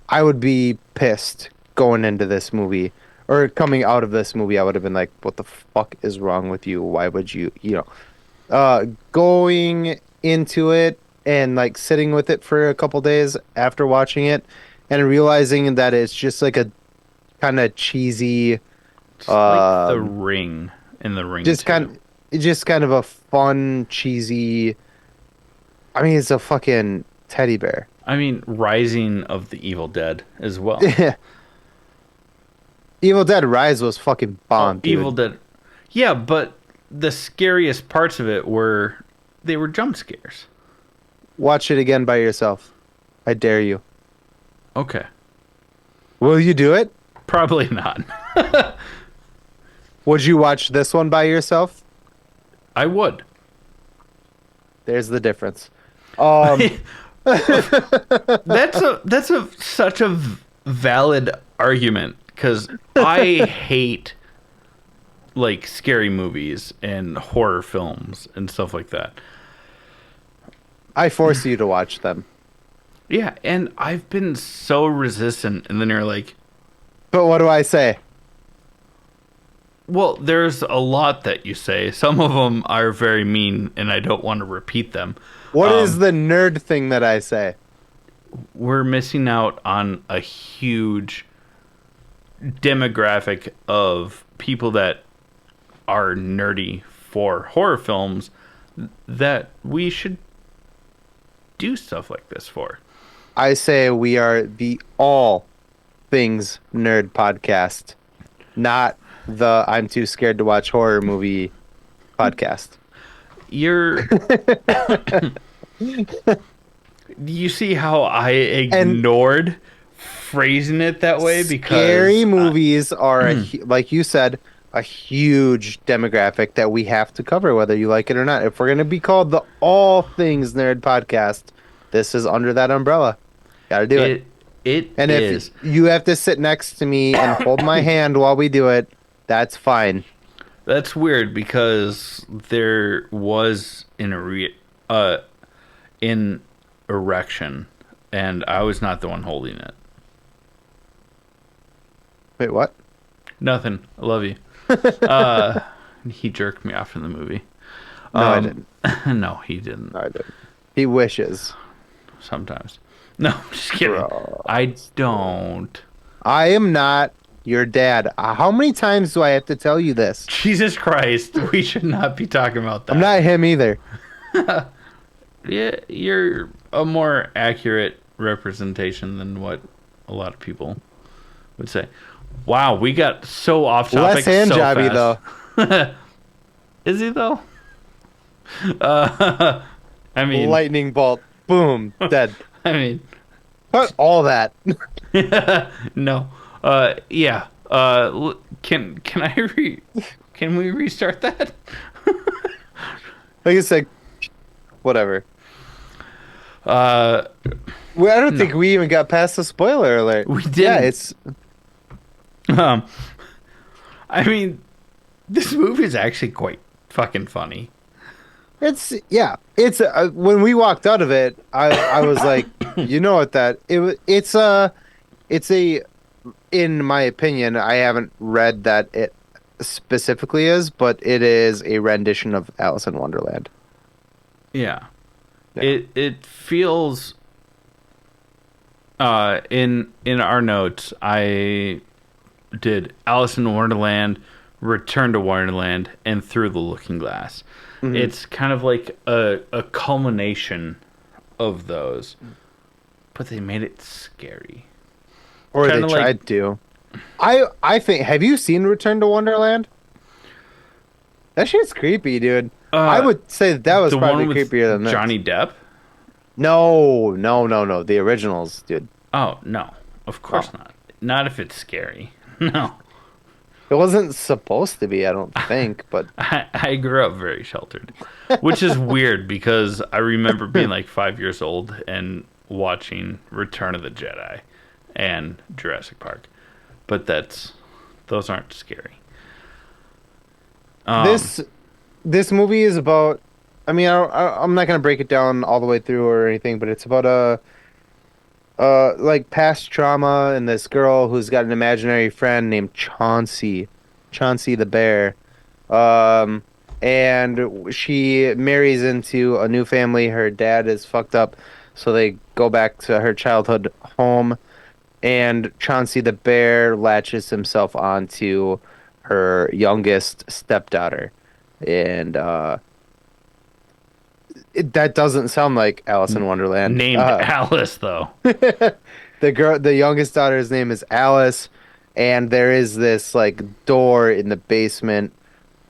Speaker 2: I would be pissed going into this movie or coming out of this movie. I would have been like, "What the fuck is wrong with you? Why would you, going into it and like sitting with it for a couple days after watching it and realizing that it's just like a kind of cheesy,
Speaker 1: It's like the
Speaker 2: um,
Speaker 1: Ring in the Ring
Speaker 2: just
Speaker 1: too.
Speaker 2: just kind of a fun, cheesy. I mean, it's a fucking teddy bear.
Speaker 1: I mean, Rising of the Evil Dead as well.
Speaker 2: Evil Dead Rise was fucking
Speaker 1: Oh,
Speaker 2: bomb,
Speaker 1: Evil
Speaker 2: dude.
Speaker 1: Dead. Yeah, but the scariest parts of it were they were jump scares.
Speaker 2: Watch it again by yourself. I dare you.
Speaker 1: Okay,
Speaker 2: Will you do it?
Speaker 1: probably not.
Speaker 2: Would you watch this one by yourself?
Speaker 1: I would.
Speaker 2: There's the difference. Um,
Speaker 1: That's a such a valid argument because I hate like scary movies and horror films and stuff like that.
Speaker 2: I force you to watch them.
Speaker 1: Yeah, and I've been so resistant, and then you're like,
Speaker 2: But what do I say?
Speaker 1: well, there's a lot that you say. Some of them are very mean, and I don't want to repeat them.
Speaker 2: What is
Speaker 1: Um,
Speaker 2: the nerd thing that I say?
Speaker 1: we're missing out on a huge demographic of people that are nerdy for horror films that we should do stuff like this for.
Speaker 2: I say we are the all things nerd podcast, not the I'm too scared to watch horror movie podcast.
Speaker 1: You're you see how I
Speaker 2: And
Speaker 1: ignored phrasing it that way
Speaker 2: scary
Speaker 1: because
Speaker 2: movies are, like you said, a huge demographic that we have to cover, whether you like it or not. If we're going to be called the All Things Nerd Podcast, this is under that umbrella. Got to do it.
Speaker 1: it
Speaker 2: And
Speaker 1: is.
Speaker 2: if you have to sit next to me and hold my hand while we do it, that's fine.
Speaker 1: That's weird because there was in erection and I was not the one holding it.
Speaker 2: Wait, what?
Speaker 1: Nothing. I love you. He jerked me off in the movie.
Speaker 2: No, I didn't.
Speaker 1: No, he didn't.
Speaker 2: No, I didn't. He wishes.
Speaker 1: Sometimes. No, I'm just kidding.
Speaker 2: Bro.
Speaker 1: I don't.
Speaker 2: I am not your dad. How many times do I have to tell you this?
Speaker 1: Jesus Christ, we should not be talking about that.
Speaker 2: I'm not him either.
Speaker 1: Yeah, you're a more accurate representation than what a lot of people would say. Wow, we got so off topic
Speaker 2: Less hand
Speaker 1: so
Speaker 2: jobby
Speaker 1: fast.
Speaker 2: though.
Speaker 1: Is he though? I mean,
Speaker 2: Lightning bolt. Boom. Dead.
Speaker 1: I mean,
Speaker 2: Cut all that.
Speaker 1: no. Yeah. Can I can we restart that?
Speaker 2: Like I said, whatever.
Speaker 1: Uh,
Speaker 2: Well, I don't think we even got past the spoiler alert.
Speaker 1: We didn't.
Speaker 2: Yeah, it's
Speaker 1: um, I mean, this movie is actually quite fucking funny.
Speaker 2: yeah. It's when we walked out of it, I was like, you know what it's a in my opinion, I haven't read that it specifically is, but it is a rendition of Alice in Wonderland.
Speaker 1: Yeah.
Speaker 2: Yeah.
Speaker 1: It feels in our notes I did Alice in Wonderland, Return to Wonderland, and Through the Looking Glass.
Speaker 2: Mhm.
Speaker 1: It's kind of like a culmination of those. But they made it scary.
Speaker 2: Or they
Speaker 1: Kinda like-
Speaker 2: tried to. I think. Have you seen Return to Wonderland? That shit's creepy, dude. I would say that was
Speaker 1: the
Speaker 2: probably
Speaker 1: one with
Speaker 2: creepier than this.
Speaker 1: Johnny Depp?
Speaker 2: No. The originals, dude.
Speaker 1: Oh, no. Of course
Speaker 2: Oh.
Speaker 1: not. Not if it's scary. No.
Speaker 2: It wasn't supposed to be, I don't think, but
Speaker 1: I grew up very sheltered, which is weird because I remember being like 5 years old and watching Return of the Jedi and Jurassic Park. But those aren't scary. Um,
Speaker 2: this this movie is about. I mean, I'm not gonna break it down all the way through or anything, but it's about a like past trauma and this girl who's got an imaginary friend named Chauncey the bear. Um, and she marries into a new family. Her dad is fucked up, so they go back to her childhood home. And Chauncey the bear latches himself onto her youngest stepdaughter, and that doesn't sound like Alice in Wonderland.
Speaker 1: named Alice though.
Speaker 2: The youngest daughter's name is Alice, and there is this like door in the basement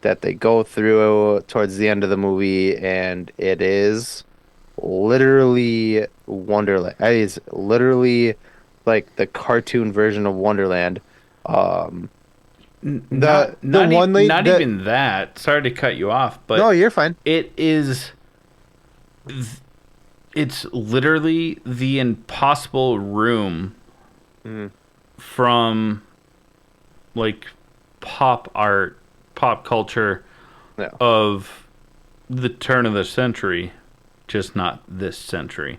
Speaker 2: that they go through towards the end of the movie, and it is literally Wonderland. It is literally like the cartoon version of Wonderland. Um, the one lady,
Speaker 1: Not even that. Sorry to cut you off,
Speaker 2: no,
Speaker 1: but
Speaker 2: you're fine.
Speaker 1: it is it's literally the impossible room
Speaker 2: Mhm.
Speaker 1: from like pop art, pop culture
Speaker 2: Yeah.
Speaker 1: of the turn of the century, just not this century.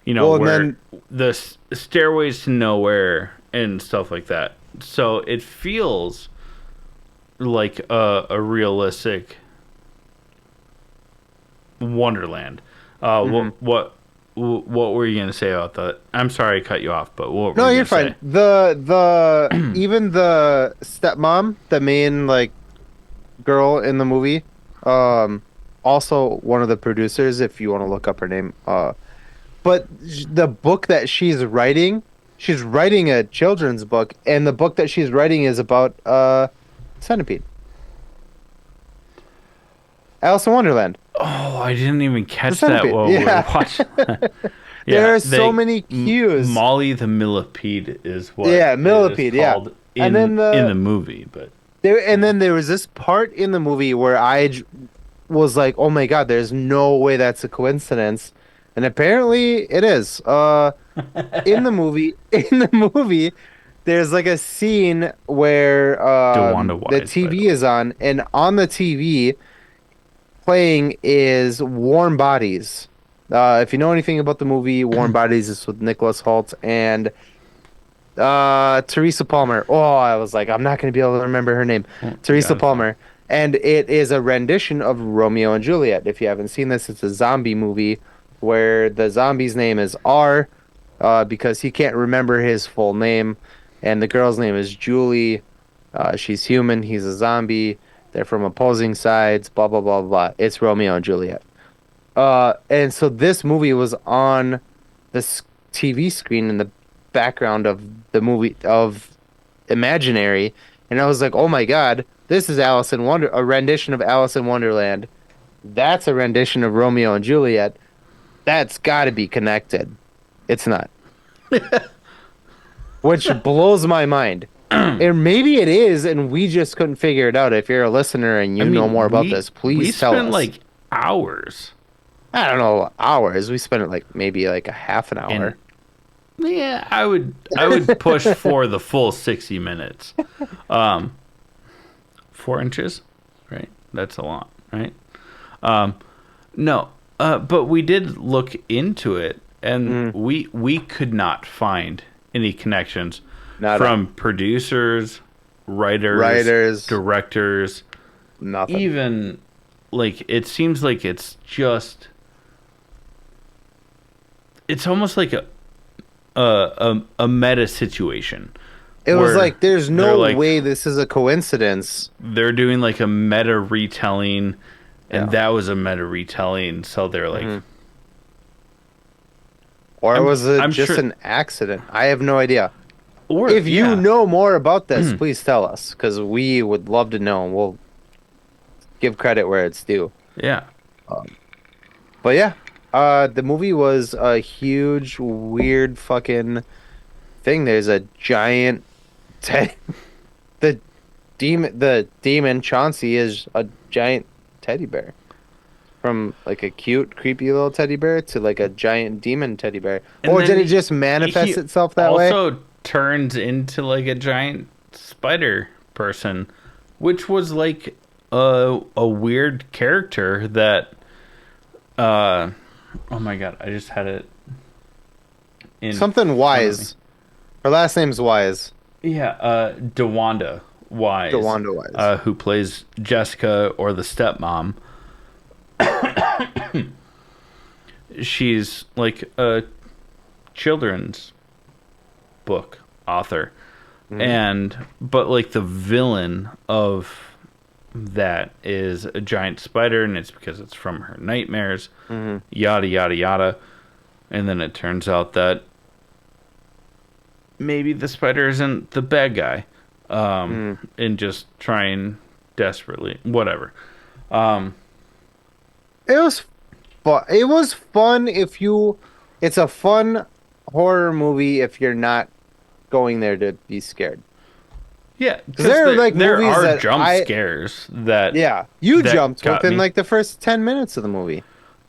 Speaker 1: You know,
Speaker 2: Well, and
Speaker 1: where
Speaker 2: then
Speaker 1: stairways to nowhere and stuff like that. So it feels like a realistic Wonderland.
Speaker 2: Mhm.
Speaker 1: What were you gonna say about that? I'm sorry I cut you off, but what were
Speaker 2: No,
Speaker 1: you
Speaker 2: you're
Speaker 1: gonna
Speaker 2: fine. The even the stepmom, the main like girl in the movie, um, also one of the producers. If you want to look up her name, but the book that she's writing a children's book, and the book that she's writing is about centipede, Alice in Wonderland,
Speaker 1: Oh, I didn't even
Speaker 2: the
Speaker 1: catch that
Speaker 2: centipede.
Speaker 1: while we were
Speaker 2: Yeah,
Speaker 1: watching.
Speaker 2: there
Speaker 1: Yeah,
Speaker 2: are so many cues.
Speaker 1: Molly the millipede is what
Speaker 2: Yeah,
Speaker 1: it is
Speaker 2: millipede. Yeah,
Speaker 1: called
Speaker 2: and then
Speaker 1: in the movie, but
Speaker 2: and then there was this part in the movie where was like, "Oh my God, there's no way that's a coincidence," and apparently it is. In the movie, in the movie, there's like a scene where
Speaker 1: DeWanda
Speaker 2: the
Speaker 1: Wise, by the
Speaker 2: TV
Speaker 1: way.
Speaker 2: is on, and on the TV playing is Warm Bodies. If you know anything about the movie, Warm Bodies is with Nicholas Hoult and Teresa Palmer. Oh, I was like, I'm not going to be able to remember her name.
Speaker 1: Oh, you
Speaker 2: Teresa
Speaker 1: got it fine.
Speaker 2: Palmer. And it is a rendition of Romeo and Juliet. If you haven't seen this, it's a zombie movie where the zombie's name is R, because he can't remember his full name. And the girl's name is Julie. She's human. He's a zombie. They're from opposing sides. Blah, blah, blah, blah. It's Romeo and Juliet. And so this movie was on this TV screen in the background of the movie of Imaginary, and I was like, "Oh my God, this is a rendition of Alice in Wonderland. That's a rendition of Romeo and Juliet. That's got to be connected. It's not." Which blows my mind. And maybe it is, and we just couldn't figure it out. If you're a listener and
Speaker 1: I
Speaker 2: you know more
Speaker 1: mean,
Speaker 2: about this,
Speaker 1: we
Speaker 2: please tell
Speaker 1: spent
Speaker 2: us.
Speaker 1: like hours,
Speaker 2: I don't know, hours. We spent it like maybe like a half an
Speaker 1: and
Speaker 2: hour.
Speaker 1: yeah, I would push for the full 60 minutes. 4 inches, right? That's a lot, right? No, but we did look into it, and
Speaker 2: Mm,
Speaker 1: we could not find any connections
Speaker 2: nada.
Speaker 1: from producers,
Speaker 2: Writers,
Speaker 1: directors,
Speaker 2: nothing.
Speaker 1: even like it seems like it's almost like a meta situation.
Speaker 2: It was
Speaker 1: Where
Speaker 2: like, there's
Speaker 1: they're
Speaker 2: no
Speaker 1: like
Speaker 2: way this is a coincidence.
Speaker 1: they're doing like a meta retelling, and
Speaker 2: Yeah.
Speaker 1: that was a meta retelling. So they're like,
Speaker 2: Mhm. Or
Speaker 1: I'm-
Speaker 2: was it
Speaker 1: I'm
Speaker 2: just
Speaker 1: sure-
Speaker 2: an accident? I have no idea.
Speaker 1: or
Speaker 2: If you
Speaker 1: yeah.
Speaker 2: know more about this, please tell us, because we would love to know, and we'll give credit where it's due.
Speaker 1: Yeah,
Speaker 2: But yeah, the movie was a huge, weird fucking thing. There's a giant teddy, the demon Chauncey is a giant teddy bear. From like a cute, creepy little teddy bear to like a giant demon teddy bear.
Speaker 1: And
Speaker 2: Or did
Speaker 1: then
Speaker 2: it just
Speaker 1: he
Speaker 2: manifest itself that way?
Speaker 1: also turns into like a giant spider person, which was like a weird character that oh my god, I just had it in
Speaker 2: Something
Speaker 1: front of me.
Speaker 2: Wise. Her last name's Wise.
Speaker 1: Yeah, DeWanda Wise,
Speaker 2: DeWanda Wise.
Speaker 1: who plays Jessica or the stepmom. She's like a children's book author. And but like the villain of that is a giant spider, and it's because it's from her nightmares, yada yada yada. And then it turns out that maybe the spider isn't the bad guy, and just trying desperately, whatever.
Speaker 2: It was fun. It was fun if you. It's a fun horror movie if you're not going there to be scared.
Speaker 1: Yeah, because
Speaker 2: There are like
Speaker 1: there
Speaker 2: movies
Speaker 1: are
Speaker 2: that
Speaker 1: jump scares that
Speaker 2: yeah, you
Speaker 1: that
Speaker 2: jumped
Speaker 1: got
Speaker 2: within
Speaker 1: me.
Speaker 2: like the first 10 minutes of the movie.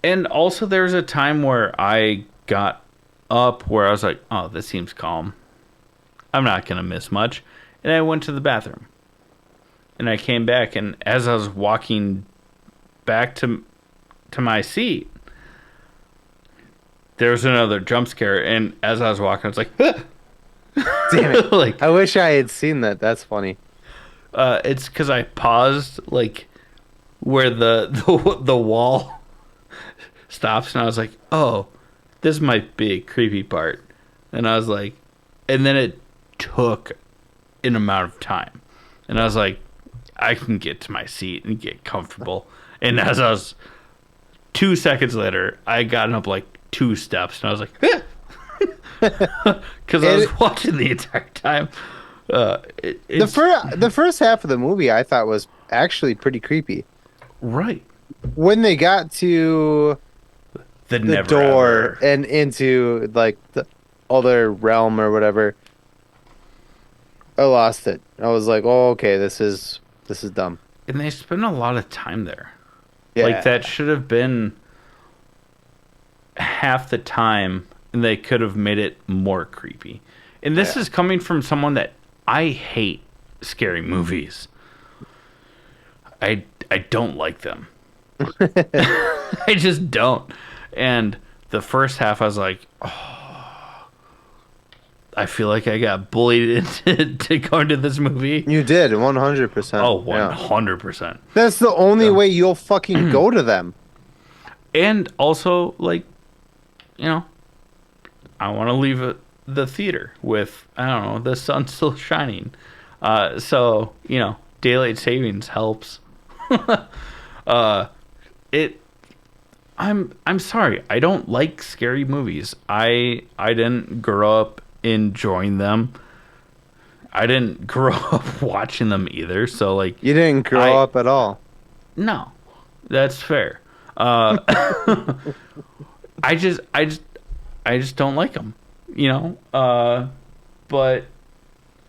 Speaker 1: And also there was a time where I got up where I was like, oh, this seems calm. I'm not gonna miss much. And I went to the bathroom. And I came back, and as I was walking back to my seat, there was another jump scare, and as I was walking I was like,
Speaker 2: Damn it!
Speaker 1: like
Speaker 2: I wish I had seen that. That's funny.
Speaker 1: it's because I paused like where the wall stops, and I was like, oh, this might be a creepy part. And I was like, and then it took an amount of time, and I was like, I can get to my seat and get comfortable. And as I was 2 seconds later, I got up like 2 steps, and I was like, because I was watching the entire time.
Speaker 2: The first half of the movie I thought was actually pretty creepy.
Speaker 1: Right.
Speaker 2: When they got to
Speaker 1: The
Speaker 2: the
Speaker 1: never
Speaker 2: door
Speaker 1: ever.
Speaker 2: and into like the other realm or whatever, I lost it. I was like, "Oh, okay, this is dumb."
Speaker 1: And they spend a lot of time there.
Speaker 2: Yeah,
Speaker 1: Like, that should have been half the time, and they could have made it more creepy. And this is coming from someone that I hate scary movies. I don't like them. I just don't. And the first half, I was like, oh, I feel like I got bullied into going to this movie.
Speaker 2: You did 100%.
Speaker 1: Oh,
Speaker 2: Yeah.
Speaker 1: 100%.
Speaker 2: That's the only way you'll fucking go to them.
Speaker 1: And also, like, I want to leave the theater with, I don't know, the sun still shining. So, daylight savings helps. I'm sorry. I don't like scary movies. I didn't grow up enjoying them. I didn't grow up watching them either. So, like,
Speaker 2: You didn't grow up at all.
Speaker 1: no, that's fair. I just don't like them, but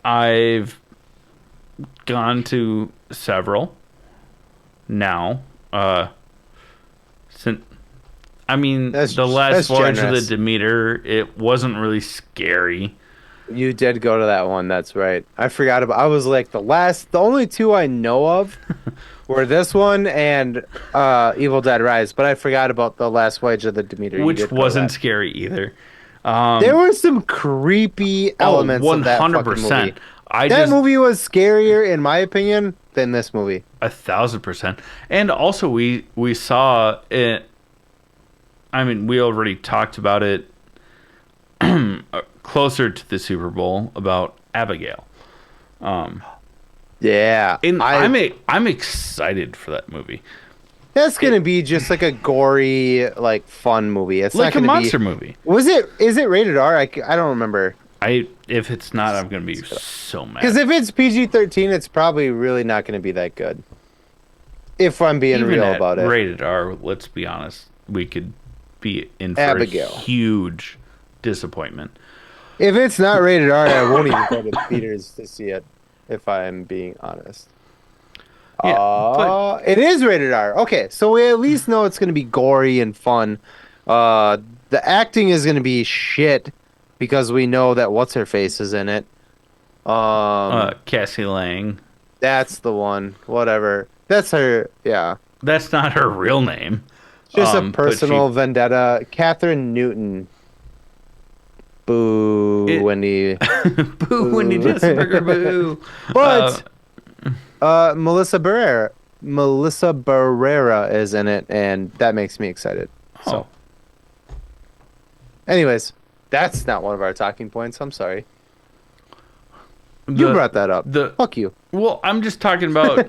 Speaker 1: I've gone to several now. Since the last
Speaker 2: that's
Speaker 1: Voyage of
Speaker 2: generous.
Speaker 1: the Demeter, it wasn't really scary.
Speaker 2: You did go to that one. That's right. I forgot about. I was like the only two I know of were this one and Evil Dead Rise, but I forgot about the last Voyage of the Demeter. You
Speaker 1: Which
Speaker 2: did go to
Speaker 1: wasn't
Speaker 2: that.
Speaker 1: scary either.
Speaker 2: There were some creepy elements of that fucking movie. That movie was scarier, in my opinion, than this movie.
Speaker 1: 1,000%. And also, we saw it. I mean, we already talked about it closer to the Super Bowl about Abigail.
Speaker 2: Yeah,
Speaker 1: And I'm excited for that movie.
Speaker 2: that's gonna be just like a gory, like fun movie. It's
Speaker 1: Like
Speaker 2: not
Speaker 1: a
Speaker 2: gonna
Speaker 1: monster
Speaker 2: be.
Speaker 1: movie.
Speaker 2: Is it rated R? I don't remember.
Speaker 1: If it's not, I'm gonna be so mad.
Speaker 2: Because if it's PG-13, it's probably really not gonna be that good. If I'm being
Speaker 1: Even
Speaker 2: real
Speaker 1: at
Speaker 2: about it.
Speaker 1: rated R, let's be honest, we could be in for
Speaker 2: Abigail.
Speaker 1: a huge disappointment.
Speaker 2: If it's not rated R, I won't even go to the theaters to see it. if I'm being honest.
Speaker 1: Yeah, but
Speaker 2: It is rated R. Okay, so we at least know it's gonna be gory and fun. Uh, the acting is gonna be shit because we know that what's her face is in it. Um,
Speaker 1: Cassie Lang.
Speaker 2: that's the one. Whatever. That's her. Yeah.
Speaker 1: That's not her real name.
Speaker 2: Just a
Speaker 1: But she
Speaker 2: personal vendetta. Catherine Newton. Boo,
Speaker 1: it
Speaker 2: Wendy.
Speaker 1: boo Wendy
Speaker 2: Boo.
Speaker 1: Dissenberger boo.
Speaker 2: But Melissa Barrera is in it, and that makes me excited.
Speaker 1: Oh,
Speaker 2: So, anyways, that's not one of our talking points. I'm sorry. You
Speaker 1: the
Speaker 2: brought that up.
Speaker 1: the
Speaker 2: Fuck you.
Speaker 1: well, I'm just talking about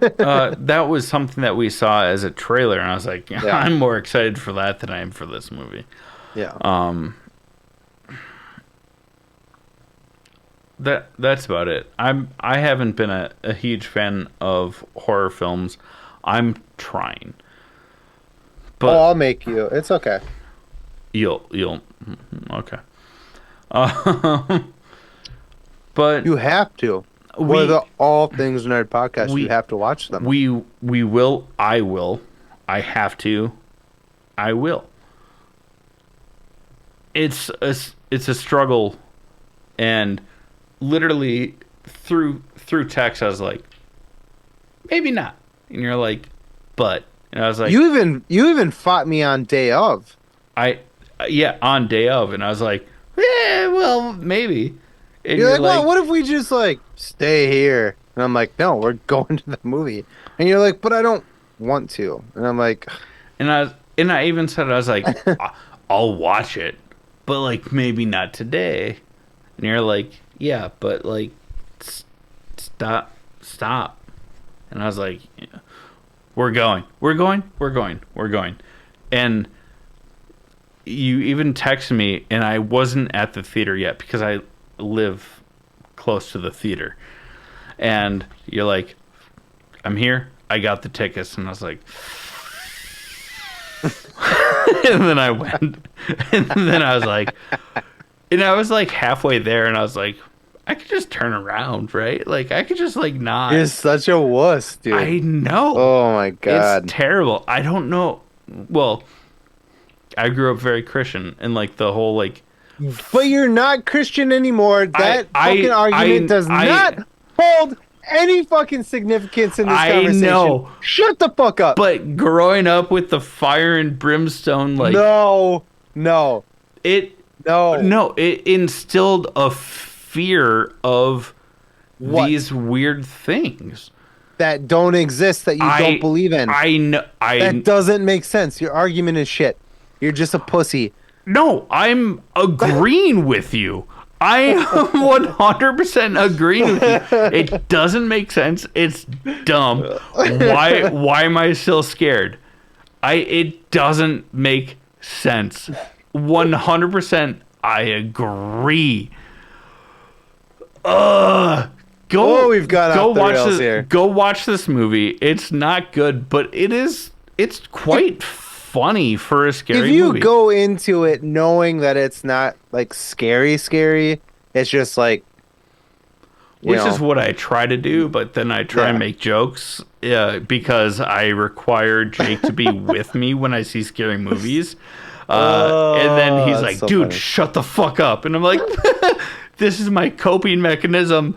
Speaker 1: that was something that we saw as a trailer, and I was like,
Speaker 2: Yeah.
Speaker 1: I'm more excited for that than I am for this movie.
Speaker 2: Yeah.
Speaker 1: That's about it. I haven't been a huge fan of horror films. I'm trying,
Speaker 2: Oh,
Speaker 1: but
Speaker 2: I'll make you. It's okay.
Speaker 1: you'll okay. But
Speaker 2: You have to. For
Speaker 1: we
Speaker 2: the All Things Nerd podcast,
Speaker 1: we
Speaker 2: you have to watch them.
Speaker 1: we will. I will. I have to. I will. It's a struggle, and literally through text, I was like, maybe not, and you're like, but, and I was like,
Speaker 2: You even fought me on day of.
Speaker 1: I yeah, on day of, and I was like, yeah, well, maybe, and
Speaker 2: You're like, well, what if we just like stay here? And I'm like, no, we're going to the movie. And you're like, but I don't want to. And I'm like,
Speaker 1: and I even said, I was like, I'll watch it, but like maybe not today, and you're like, yeah, but like, stop, and I was like, yeah, we're going, and you even texted me, and I wasn't at the theater yet because I live close to the theater, and you're like, I'm here, I got the tickets, and I was like, and then I went, and then I was like, and I was like halfway there, and I was like, I could just turn around, right? Like I could just like not.
Speaker 2: you're such a wuss, dude.
Speaker 1: I know.
Speaker 2: Oh my god.
Speaker 1: It's terrible. I don't know. Well, I grew up very Christian, and like the whole like.
Speaker 2: But you're not Christian anymore. That
Speaker 1: I-
Speaker 2: fucking argument does
Speaker 1: I-
Speaker 2: not hold any fucking significance in this
Speaker 1: I
Speaker 2: conversation.
Speaker 1: know.
Speaker 2: Shut the fuck up.
Speaker 1: But growing up with the fire and brimstone, like
Speaker 2: no.
Speaker 1: it, no, it instilled a fear of
Speaker 2: What?
Speaker 1: these weird things.
Speaker 2: That don't exist, that you don't believe in.
Speaker 1: I know.
Speaker 2: That doesn't make sense. Your argument is shit. You're just a pussy.
Speaker 1: No, I'm agreeing with you. I am 100% agreeing with you. It doesn't make sense. It's dumb. Why am I still scared? It doesn't make sense. 100% I agree. Go
Speaker 2: We've got
Speaker 1: go
Speaker 2: off the
Speaker 1: watch
Speaker 2: rails
Speaker 1: this,
Speaker 2: here.
Speaker 1: Go watch this movie. It's not good, but it's quite funny for a scary
Speaker 2: If you
Speaker 1: movie.
Speaker 2: go into it knowing that it's not like scary, it's just like,
Speaker 1: Which is what I try to do, but then I try and make jokes because I require Jake to be with me when I see scary movies. And then he's like,
Speaker 2: so
Speaker 1: dude,
Speaker 2: funny.
Speaker 1: shut the fuck up. And I'm like, this is my coping mechanism.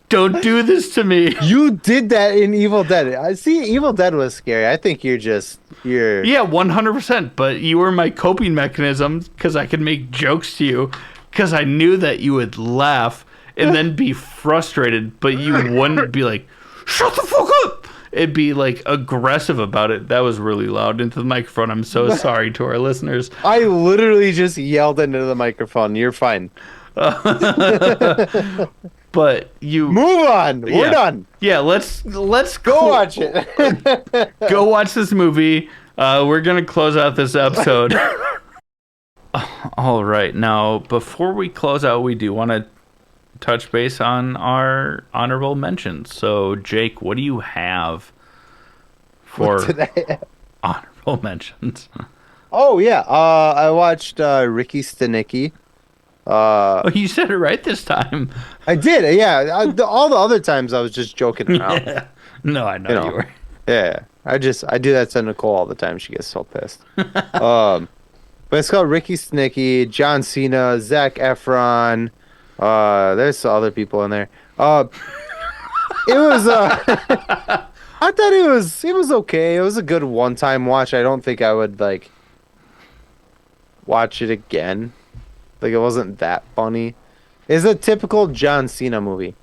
Speaker 1: Don't do this to me.
Speaker 2: You did that in Evil Dead. I see. Evil Dead was scary. I think you're.
Speaker 1: Yeah, 100%. But you were my coping mechanism because I could make jokes to you because I knew that you would laugh and then be frustrated, but you wouldn't be like, shut the fuck up. It'd be like aggressive about it. That was really loud into the microphone. I'm so sorry to our listeners.
Speaker 2: I literally just yelled into the microphone. You're fine.
Speaker 1: But you
Speaker 2: Move on. We're done.
Speaker 1: Yeah, let's
Speaker 2: Go watch it.
Speaker 1: go watch this movie. We're gonna close out this episode. All right, now before we close out, we do want to touch base on our honorable mentions. So, Jake, what do you have for
Speaker 2: Today.
Speaker 1: honorable mentions?
Speaker 2: Oh yeah. I watched Ricky Stenicki. Uh,
Speaker 1: Oh, you said it right this time.
Speaker 2: I did, yeah. All the other times I was just joking around.
Speaker 1: Yeah. No, I
Speaker 2: You
Speaker 1: know you
Speaker 2: know,
Speaker 1: were.
Speaker 2: yeah. I do that to Nicole all the time. She gets so pissed. Um, but it's called Ricky Snicky, John Cena, Zac Efron. There's other people in there. It was I thought it was okay. It was a good one-time watch. I don't think I would like watch it again. Like it wasn't that funny. It's a typical John Cena movie.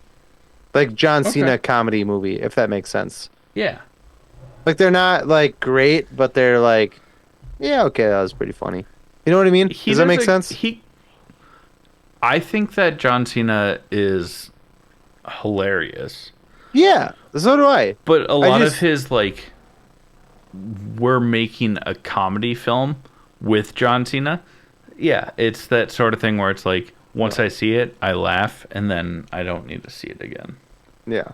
Speaker 2: Like John
Speaker 1: Okay.
Speaker 2: Cena comedy movie, if that makes sense.
Speaker 1: Yeah.
Speaker 2: Like they're not like great, but they're like, yeah, okay, that was pretty funny. You know what I mean?
Speaker 1: He
Speaker 2: Does that
Speaker 1: does
Speaker 2: make
Speaker 1: a
Speaker 2: sense?
Speaker 1: he I think that John Cena is hilarious.
Speaker 2: Yeah, so do I.
Speaker 1: But a
Speaker 2: I
Speaker 1: lot of
Speaker 2: just
Speaker 1: his like we're making a comedy film with John Cena. Yeah, it's that sort of thing where it's like once I see it, I laugh and then I don't need to see it again.
Speaker 2: yeah.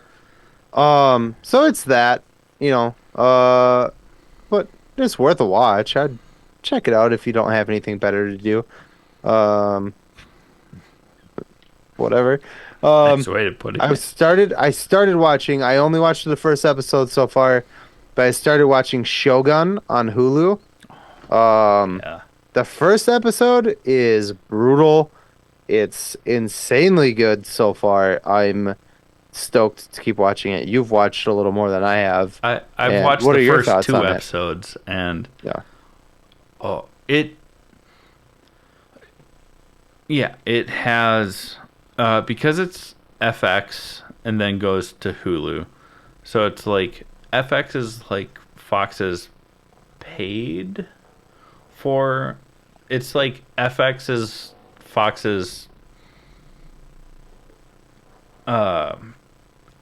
Speaker 2: So it's that, you know, but it's worth a watch. I'd check it out if you don't have anything better to do. Um, whatever.
Speaker 1: Nice
Speaker 2: Um,
Speaker 1: way to put
Speaker 2: I
Speaker 1: it.
Speaker 2: started I started watching. I only watched the first episode so far, but I started watching Shogun on Hulu. Um,
Speaker 1: Yeah.
Speaker 2: the first episode is brutal. It's insanely good so far. I'm stoked to keep watching it. You've watched a little more than I have.
Speaker 1: I've
Speaker 2: And
Speaker 1: watched
Speaker 2: what are
Speaker 1: the
Speaker 2: your
Speaker 1: first
Speaker 2: thoughts
Speaker 1: two
Speaker 2: on it?
Speaker 1: episodes and
Speaker 2: Yeah.
Speaker 1: oh it yeah, it has because it's FX and then goes to Hulu. So it's like FX is like Fox's paid for it's like FX is Fox's uh,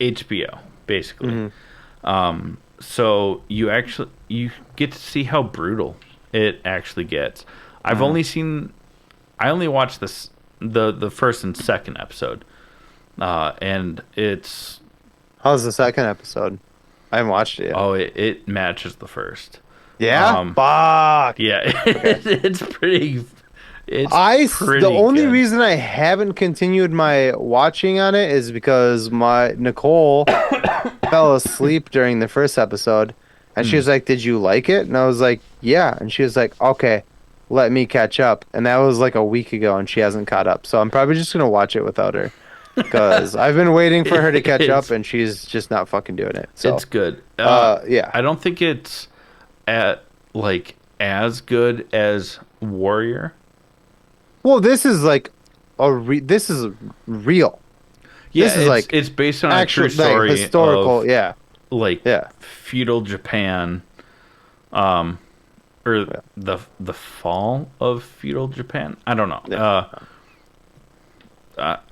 Speaker 1: HBO basically.
Speaker 2: Hmm.
Speaker 1: So you get to see how brutal it actually gets. I've
Speaker 2: Hmm.
Speaker 1: only seen I only watched the first and second episode. And it's
Speaker 2: How's the second episode? I haven't watched it yet.
Speaker 1: it matches the first.
Speaker 2: Yeah?
Speaker 1: Um,
Speaker 2: Fuck.
Speaker 1: yeah,
Speaker 2: Okay.
Speaker 1: it's
Speaker 2: The
Speaker 1: pretty
Speaker 2: only
Speaker 1: good.
Speaker 2: reason I haven't continued my watching on it is because my Nicole fell asleep during the first episode, and she
Speaker 1: Hmm.
Speaker 2: was like, "Did you like it?" And I was like, "Yeah." And she was like, "Okay, let me catch up." And that was like a week ago, and she hasn't caught up. So I'm probably just gonna watch it without her, because I've been waiting for her to catch up,
Speaker 1: It's
Speaker 2: and she's just not fucking doing it. So,
Speaker 1: it's good.
Speaker 2: yeah.
Speaker 1: I don't think it's at like as good as Warrior.
Speaker 2: Well, this is like this is real.
Speaker 1: Yeah,
Speaker 2: This is like
Speaker 1: it's based on a
Speaker 2: actual
Speaker 1: true story
Speaker 2: like, historical.
Speaker 1: of
Speaker 2: Yeah,
Speaker 1: like
Speaker 2: yeah,
Speaker 1: feudal Japan, um, or
Speaker 2: yeah.
Speaker 1: the fall of feudal Japan. I don't know.
Speaker 2: Yeah.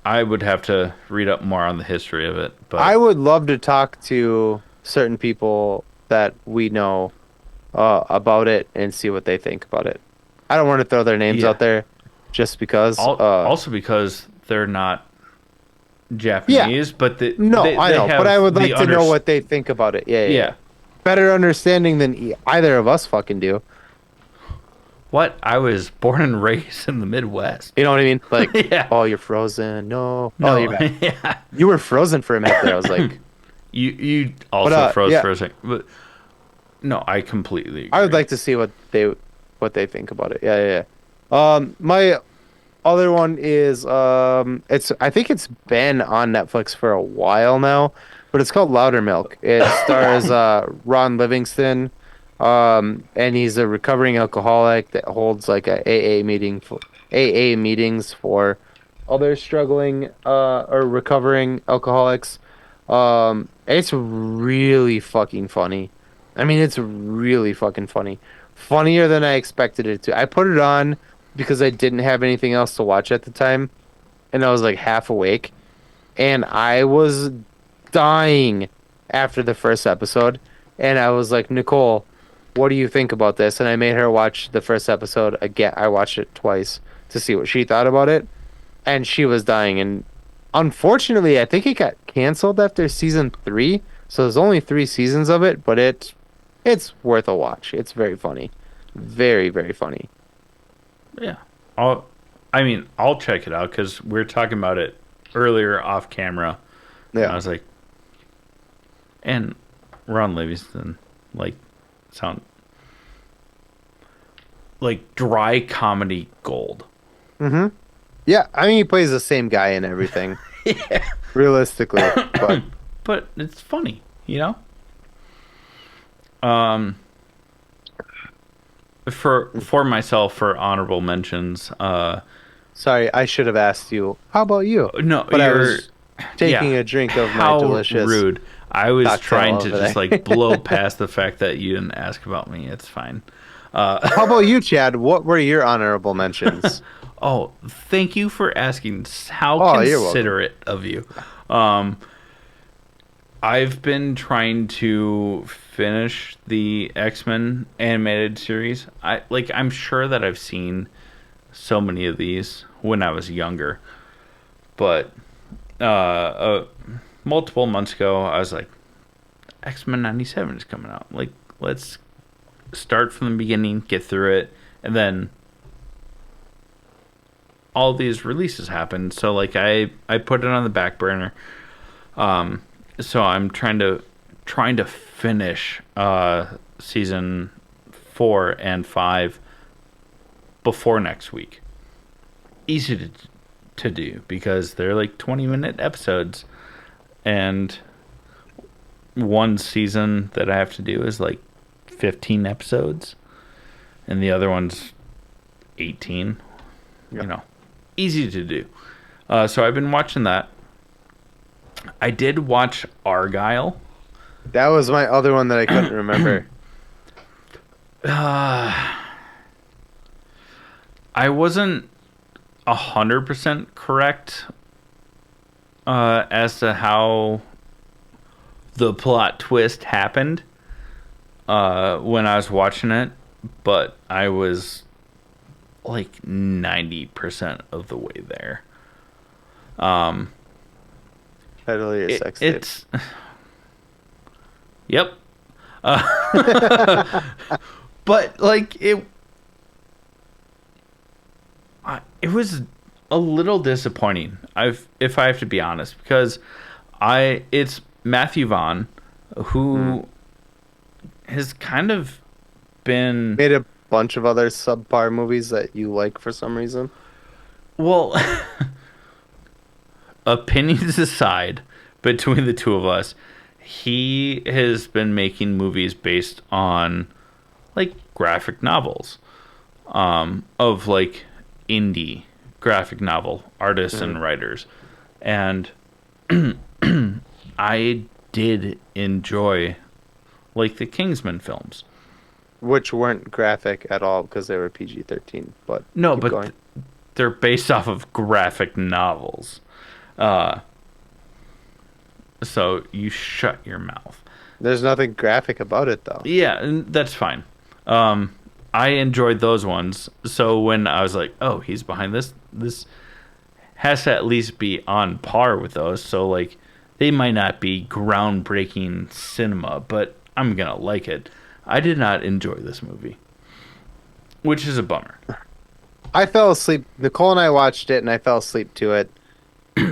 Speaker 1: I would have to read up more on the history of it, but
Speaker 2: I would love to talk to certain people that we know about it and see what they think about it. I don't want to throw their names
Speaker 1: yeah.
Speaker 2: out there just because.
Speaker 1: Also because they're not
Speaker 2: Yeah,
Speaker 1: Japanese, but
Speaker 2: no,
Speaker 1: they
Speaker 2: I know,
Speaker 1: have
Speaker 2: but I would
Speaker 1: the
Speaker 2: like to know what they think about it. Yeah, yeah, yeah.
Speaker 1: Yeah.
Speaker 2: Better understanding than either of us fucking do.
Speaker 1: What? I was born and raised in the Midwest.
Speaker 2: You know what I mean? Like,
Speaker 1: Yeah.
Speaker 2: oh, you're frozen. No,
Speaker 1: No,
Speaker 2: oh, you're back.
Speaker 1: yeah.
Speaker 2: You were frozen for a minute there. I was like,
Speaker 1: You also
Speaker 2: But,
Speaker 1: froze
Speaker 2: yeah.
Speaker 1: for a second, but no, I completely agree.
Speaker 2: I would like to see what they think about it. Yeah, yeah, yeah. My other one is I think it's been on Netflix for a while now, but it's called Louder Milk. It stars Ron Livingston, and he's a recovering alcoholic that holds like a AA meetings for other struggling or recovering alcoholics. It's really fucking funny. I mean, it's really fucking funny. Funnier than I expected it to. I put it on because I didn't have anything else to watch at the time, and I was like half awake, and I was dying after the first episode, and I was like, Nicole, what do you think about this? And I made her watch the first episode again. I watched it twice to see what she thought about it, and she was dying. And unfortunately, I think it got canceled after season 3, so there's only 3 seasons of it, but it's worth a watch. It's very funny, very very funny.
Speaker 1: Yeah. I'll I mean, I'll check it out because we were talking about it earlier off camera. And I
Speaker 2: Yeah.
Speaker 1: was like, and Ron Livingston, like, sound like dry comedy gold.
Speaker 2: Mm-hmm. Yeah, I mean, he plays the same guy in everything,
Speaker 1: Yeah.
Speaker 2: realistically. But
Speaker 1: But it's funny, you know? Um, for myself, for honorable mentions,
Speaker 2: sorry, I should have asked you. How about you?
Speaker 1: no,
Speaker 2: But I
Speaker 1: you're,
Speaker 2: was taking
Speaker 1: yeah.
Speaker 2: a drink of my
Speaker 1: How
Speaker 2: delicious
Speaker 1: rude. I was
Speaker 2: cocktail
Speaker 1: trying to
Speaker 2: over
Speaker 1: just
Speaker 2: there.
Speaker 1: like blow past the fact that you didn't ask about me. It's fine.
Speaker 2: How about you, Chad? What were your honorable mentions?
Speaker 1: Oh, thank you for asking. How
Speaker 2: Oh, you're welcome.
Speaker 1: considerate of you. Um, I've been trying to finish the X-Men animated series. I'm sure that I've seen so many of these when I was younger, but multiple months ago, I was like, X-Men 97 is coming out. Like, let's start from the beginning, get through it, and then all these releases happen. So like I put it on the back burner. So I'm trying to finish season 4 and 5 before next week. Easy to do because they're like 20-minute episodes, and one season that I have to do is like 15 episodes, and the other one's 18.
Speaker 2: Yeah.
Speaker 1: You know, easy to do. So I've been watching that. I did watch Argyle.
Speaker 2: That was my other one that I couldn't remember.
Speaker 1: I wasn't 100% correct as to how the plot twist happened when I was watching it, but I was like 90% of the way there.
Speaker 2: Totally a sex tape.
Speaker 1: It's yep. But like it was a little disappointing. If I have to be honest, because it's Matthew Vaughn who has kind of been
Speaker 2: Made a bunch of other subpar movies that you like for some reason.
Speaker 1: well. Opinions aside, between the two of us, he has been making movies based on like graphic novels, of like indie graphic novel artists and writers, and I did enjoy like the Kingsman films.
Speaker 2: Which weren't graphic at all because they were PG-13. But
Speaker 1: No,
Speaker 2: keep
Speaker 1: but
Speaker 2: going.
Speaker 1: they're based off of graphic novels. So you shut your mouth.
Speaker 2: There's nothing graphic about it though.
Speaker 1: Yeah, and that's fine. I enjoyed those ones. So when I was like, "Oh, he's behind this has to at least be on par with those." So like, they might not be groundbreaking cinema, but I'm gonna like it. I did not enjoy this movie, which is a bummer.
Speaker 2: I fell asleep. Nicole and I watched it and I fell asleep to it.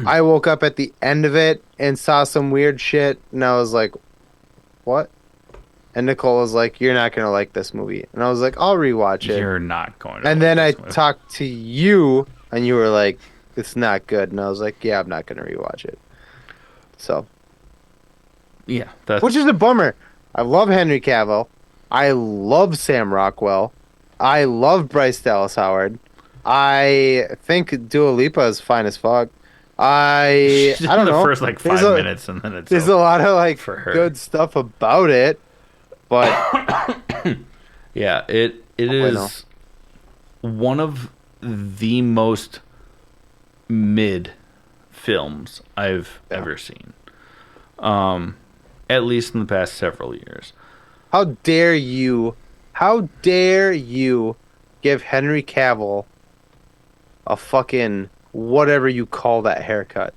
Speaker 2: I woke up at the end of it and saw some weird shit and I was like, what? And Nicole was like, you're not going to like this movie. And I was like, I'll rewatch it.
Speaker 1: You're not going to.
Speaker 2: And
Speaker 1: like
Speaker 2: then I
Speaker 1: this movie.
Speaker 2: talked to you and you were like, it's not good. And I was like, yeah, I'm not going to rewatch it. So,
Speaker 1: Yeah, that's
Speaker 2: which is a bummer. I love Henry Cavill. I love Sam Rockwell. I love Bryce Dallas Howard. I think Dua Lipa is fine as fuck. I don't
Speaker 1: the
Speaker 2: know.
Speaker 1: first like
Speaker 2: There's
Speaker 1: 5 minutes, and then it's
Speaker 2: There's a
Speaker 1: over
Speaker 2: lot of like
Speaker 1: for her.
Speaker 2: good stuff about it, but
Speaker 1: Yeah, it
Speaker 2: I know.
Speaker 1: is one of the most mid films I've ever seen. At least in the past several years.
Speaker 2: How dare you? How dare you give Henry Cavill a fucking whatever you call that haircut?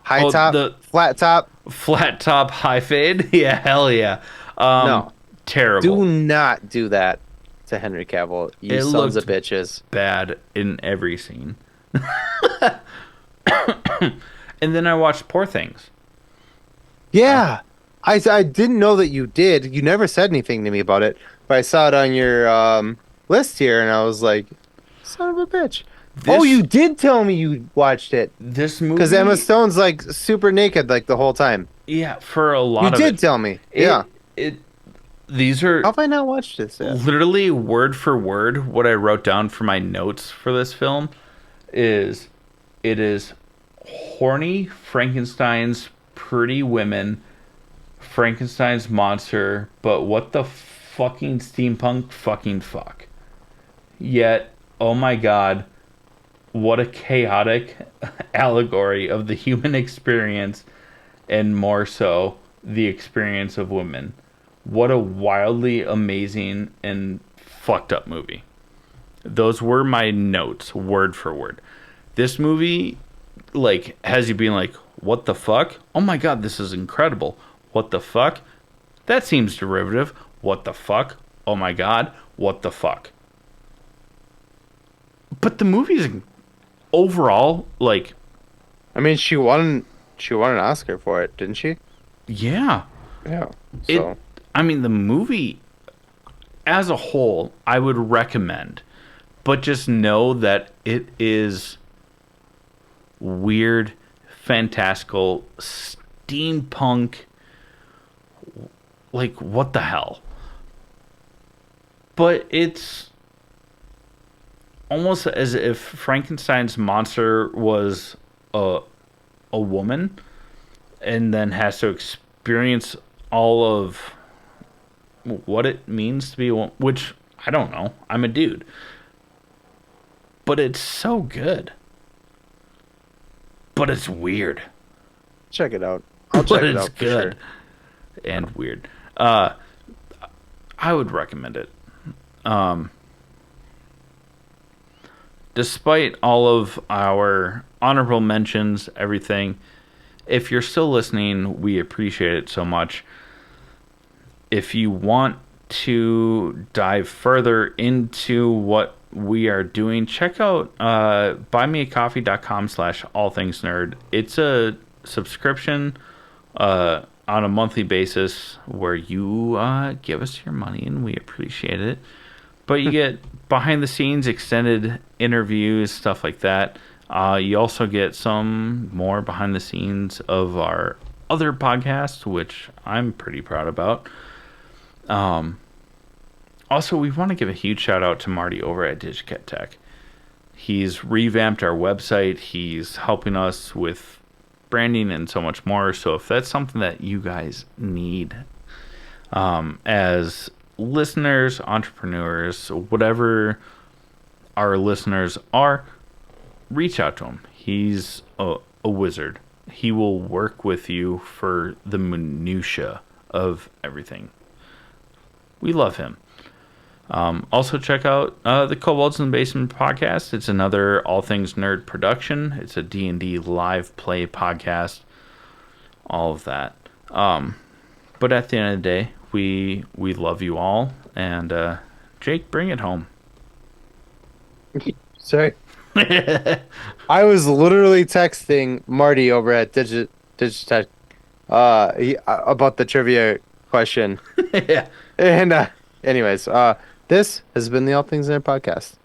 Speaker 2: High
Speaker 1: Oh,
Speaker 2: top,
Speaker 1: the-
Speaker 2: flat top.
Speaker 1: Flat top, high fade? Yeah, hell yeah.
Speaker 2: No.
Speaker 1: Terrible.
Speaker 2: Do not do that. to Henry Cavill. You
Speaker 1: It
Speaker 2: sons of
Speaker 1: looked
Speaker 2: bitches.
Speaker 1: bad in every scene. And then I watched Poor Things.
Speaker 2: Yeah. I didn't know that you did. You never said anything to me about it, but I saw it on your list here and I was like, son of a bitch. Oh,
Speaker 1: This
Speaker 2: you did tell me you watched it.
Speaker 1: this
Speaker 2: Because Emma
Speaker 1: movie,
Speaker 2: Stone's like super naked like the whole time.
Speaker 1: yeah, for a
Speaker 2: You
Speaker 1: lot of
Speaker 2: did
Speaker 1: it,
Speaker 2: tell me. Yeah.
Speaker 1: it these
Speaker 2: How
Speaker 1: are
Speaker 2: have I not watched this yet?
Speaker 1: literally word for word what I wrote down for my notes for this film is it is horny Frankenstein's pretty women, Frankenstein's monster, but what the fucking steampunk fucking fuck. Yet, oh my god, what a chaotic allegory of the human experience and more so the experience of women. What a wildly amazing and fucked up movie. Those were my notes, word for word. This movie, like, has you being like, what the fuck? Oh my god, this is incredible. What the fuck? That seems derivative. What the fuck? Oh my god, what the fuck? But the movie's overall, like,
Speaker 2: I mean, she won an Oscar for it, didn't she?
Speaker 1: yeah.
Speaker 2: Yeah.
Speaker 1: It,
Speaker 2: So,
Speaker 1: I mean, the movie as a whole, I would recommend, but just know that it is weird, fantastical, steampunk. Like, what the hell? But it's almost as if Frankenstein's monster was a woman and then has to experience all of what it means to be a woman, which I don't know. I'm a dude. But it's so good. But it's weird.
Speaker 2: check it out. I'll
Speaker 1: But
Speaker 2: check it
Speaker 1: it's
Speaker 2: out for sure.
Speaker 1: good and weird. I would recommend it. Um, Despite all of our honorable mentions, everything, if you're still listening, we appreciate it so much. If you want to dive further into what we are doing, check out buymeacoffee.com/allthingsnerd. It's a subscription on a monthly basis where you give us your money and we appreciate it. But you get behind the scenes extended interviews, stuff like that. You also get some more behind the scenes of our other podcasts, which I'm pretty proud about. Also, we want to give a huge shout out to Marty over at DigiCat Tech. He's revamped our website. He's helping us with branding and so much more. So if that's something that you guys need as listeners, entrepreneurs, whatever our listeners are, reach out to him. He's a wizard. He will work with you for the minutia of everything. We love him. Also check out the Kobolds in the Basement podcast. It's another All Things Nerd production. It's a D&D live play podcast. All of that. But at the end of the day, we love you all. And Jake, bring it home.
Speaker 2: Sorry. I was literally texting Marty over at Digitech about the trivia question.
Speaker 1: Yeah.
Speaker 2: And anyways, this has been the All Things Nerd podcast.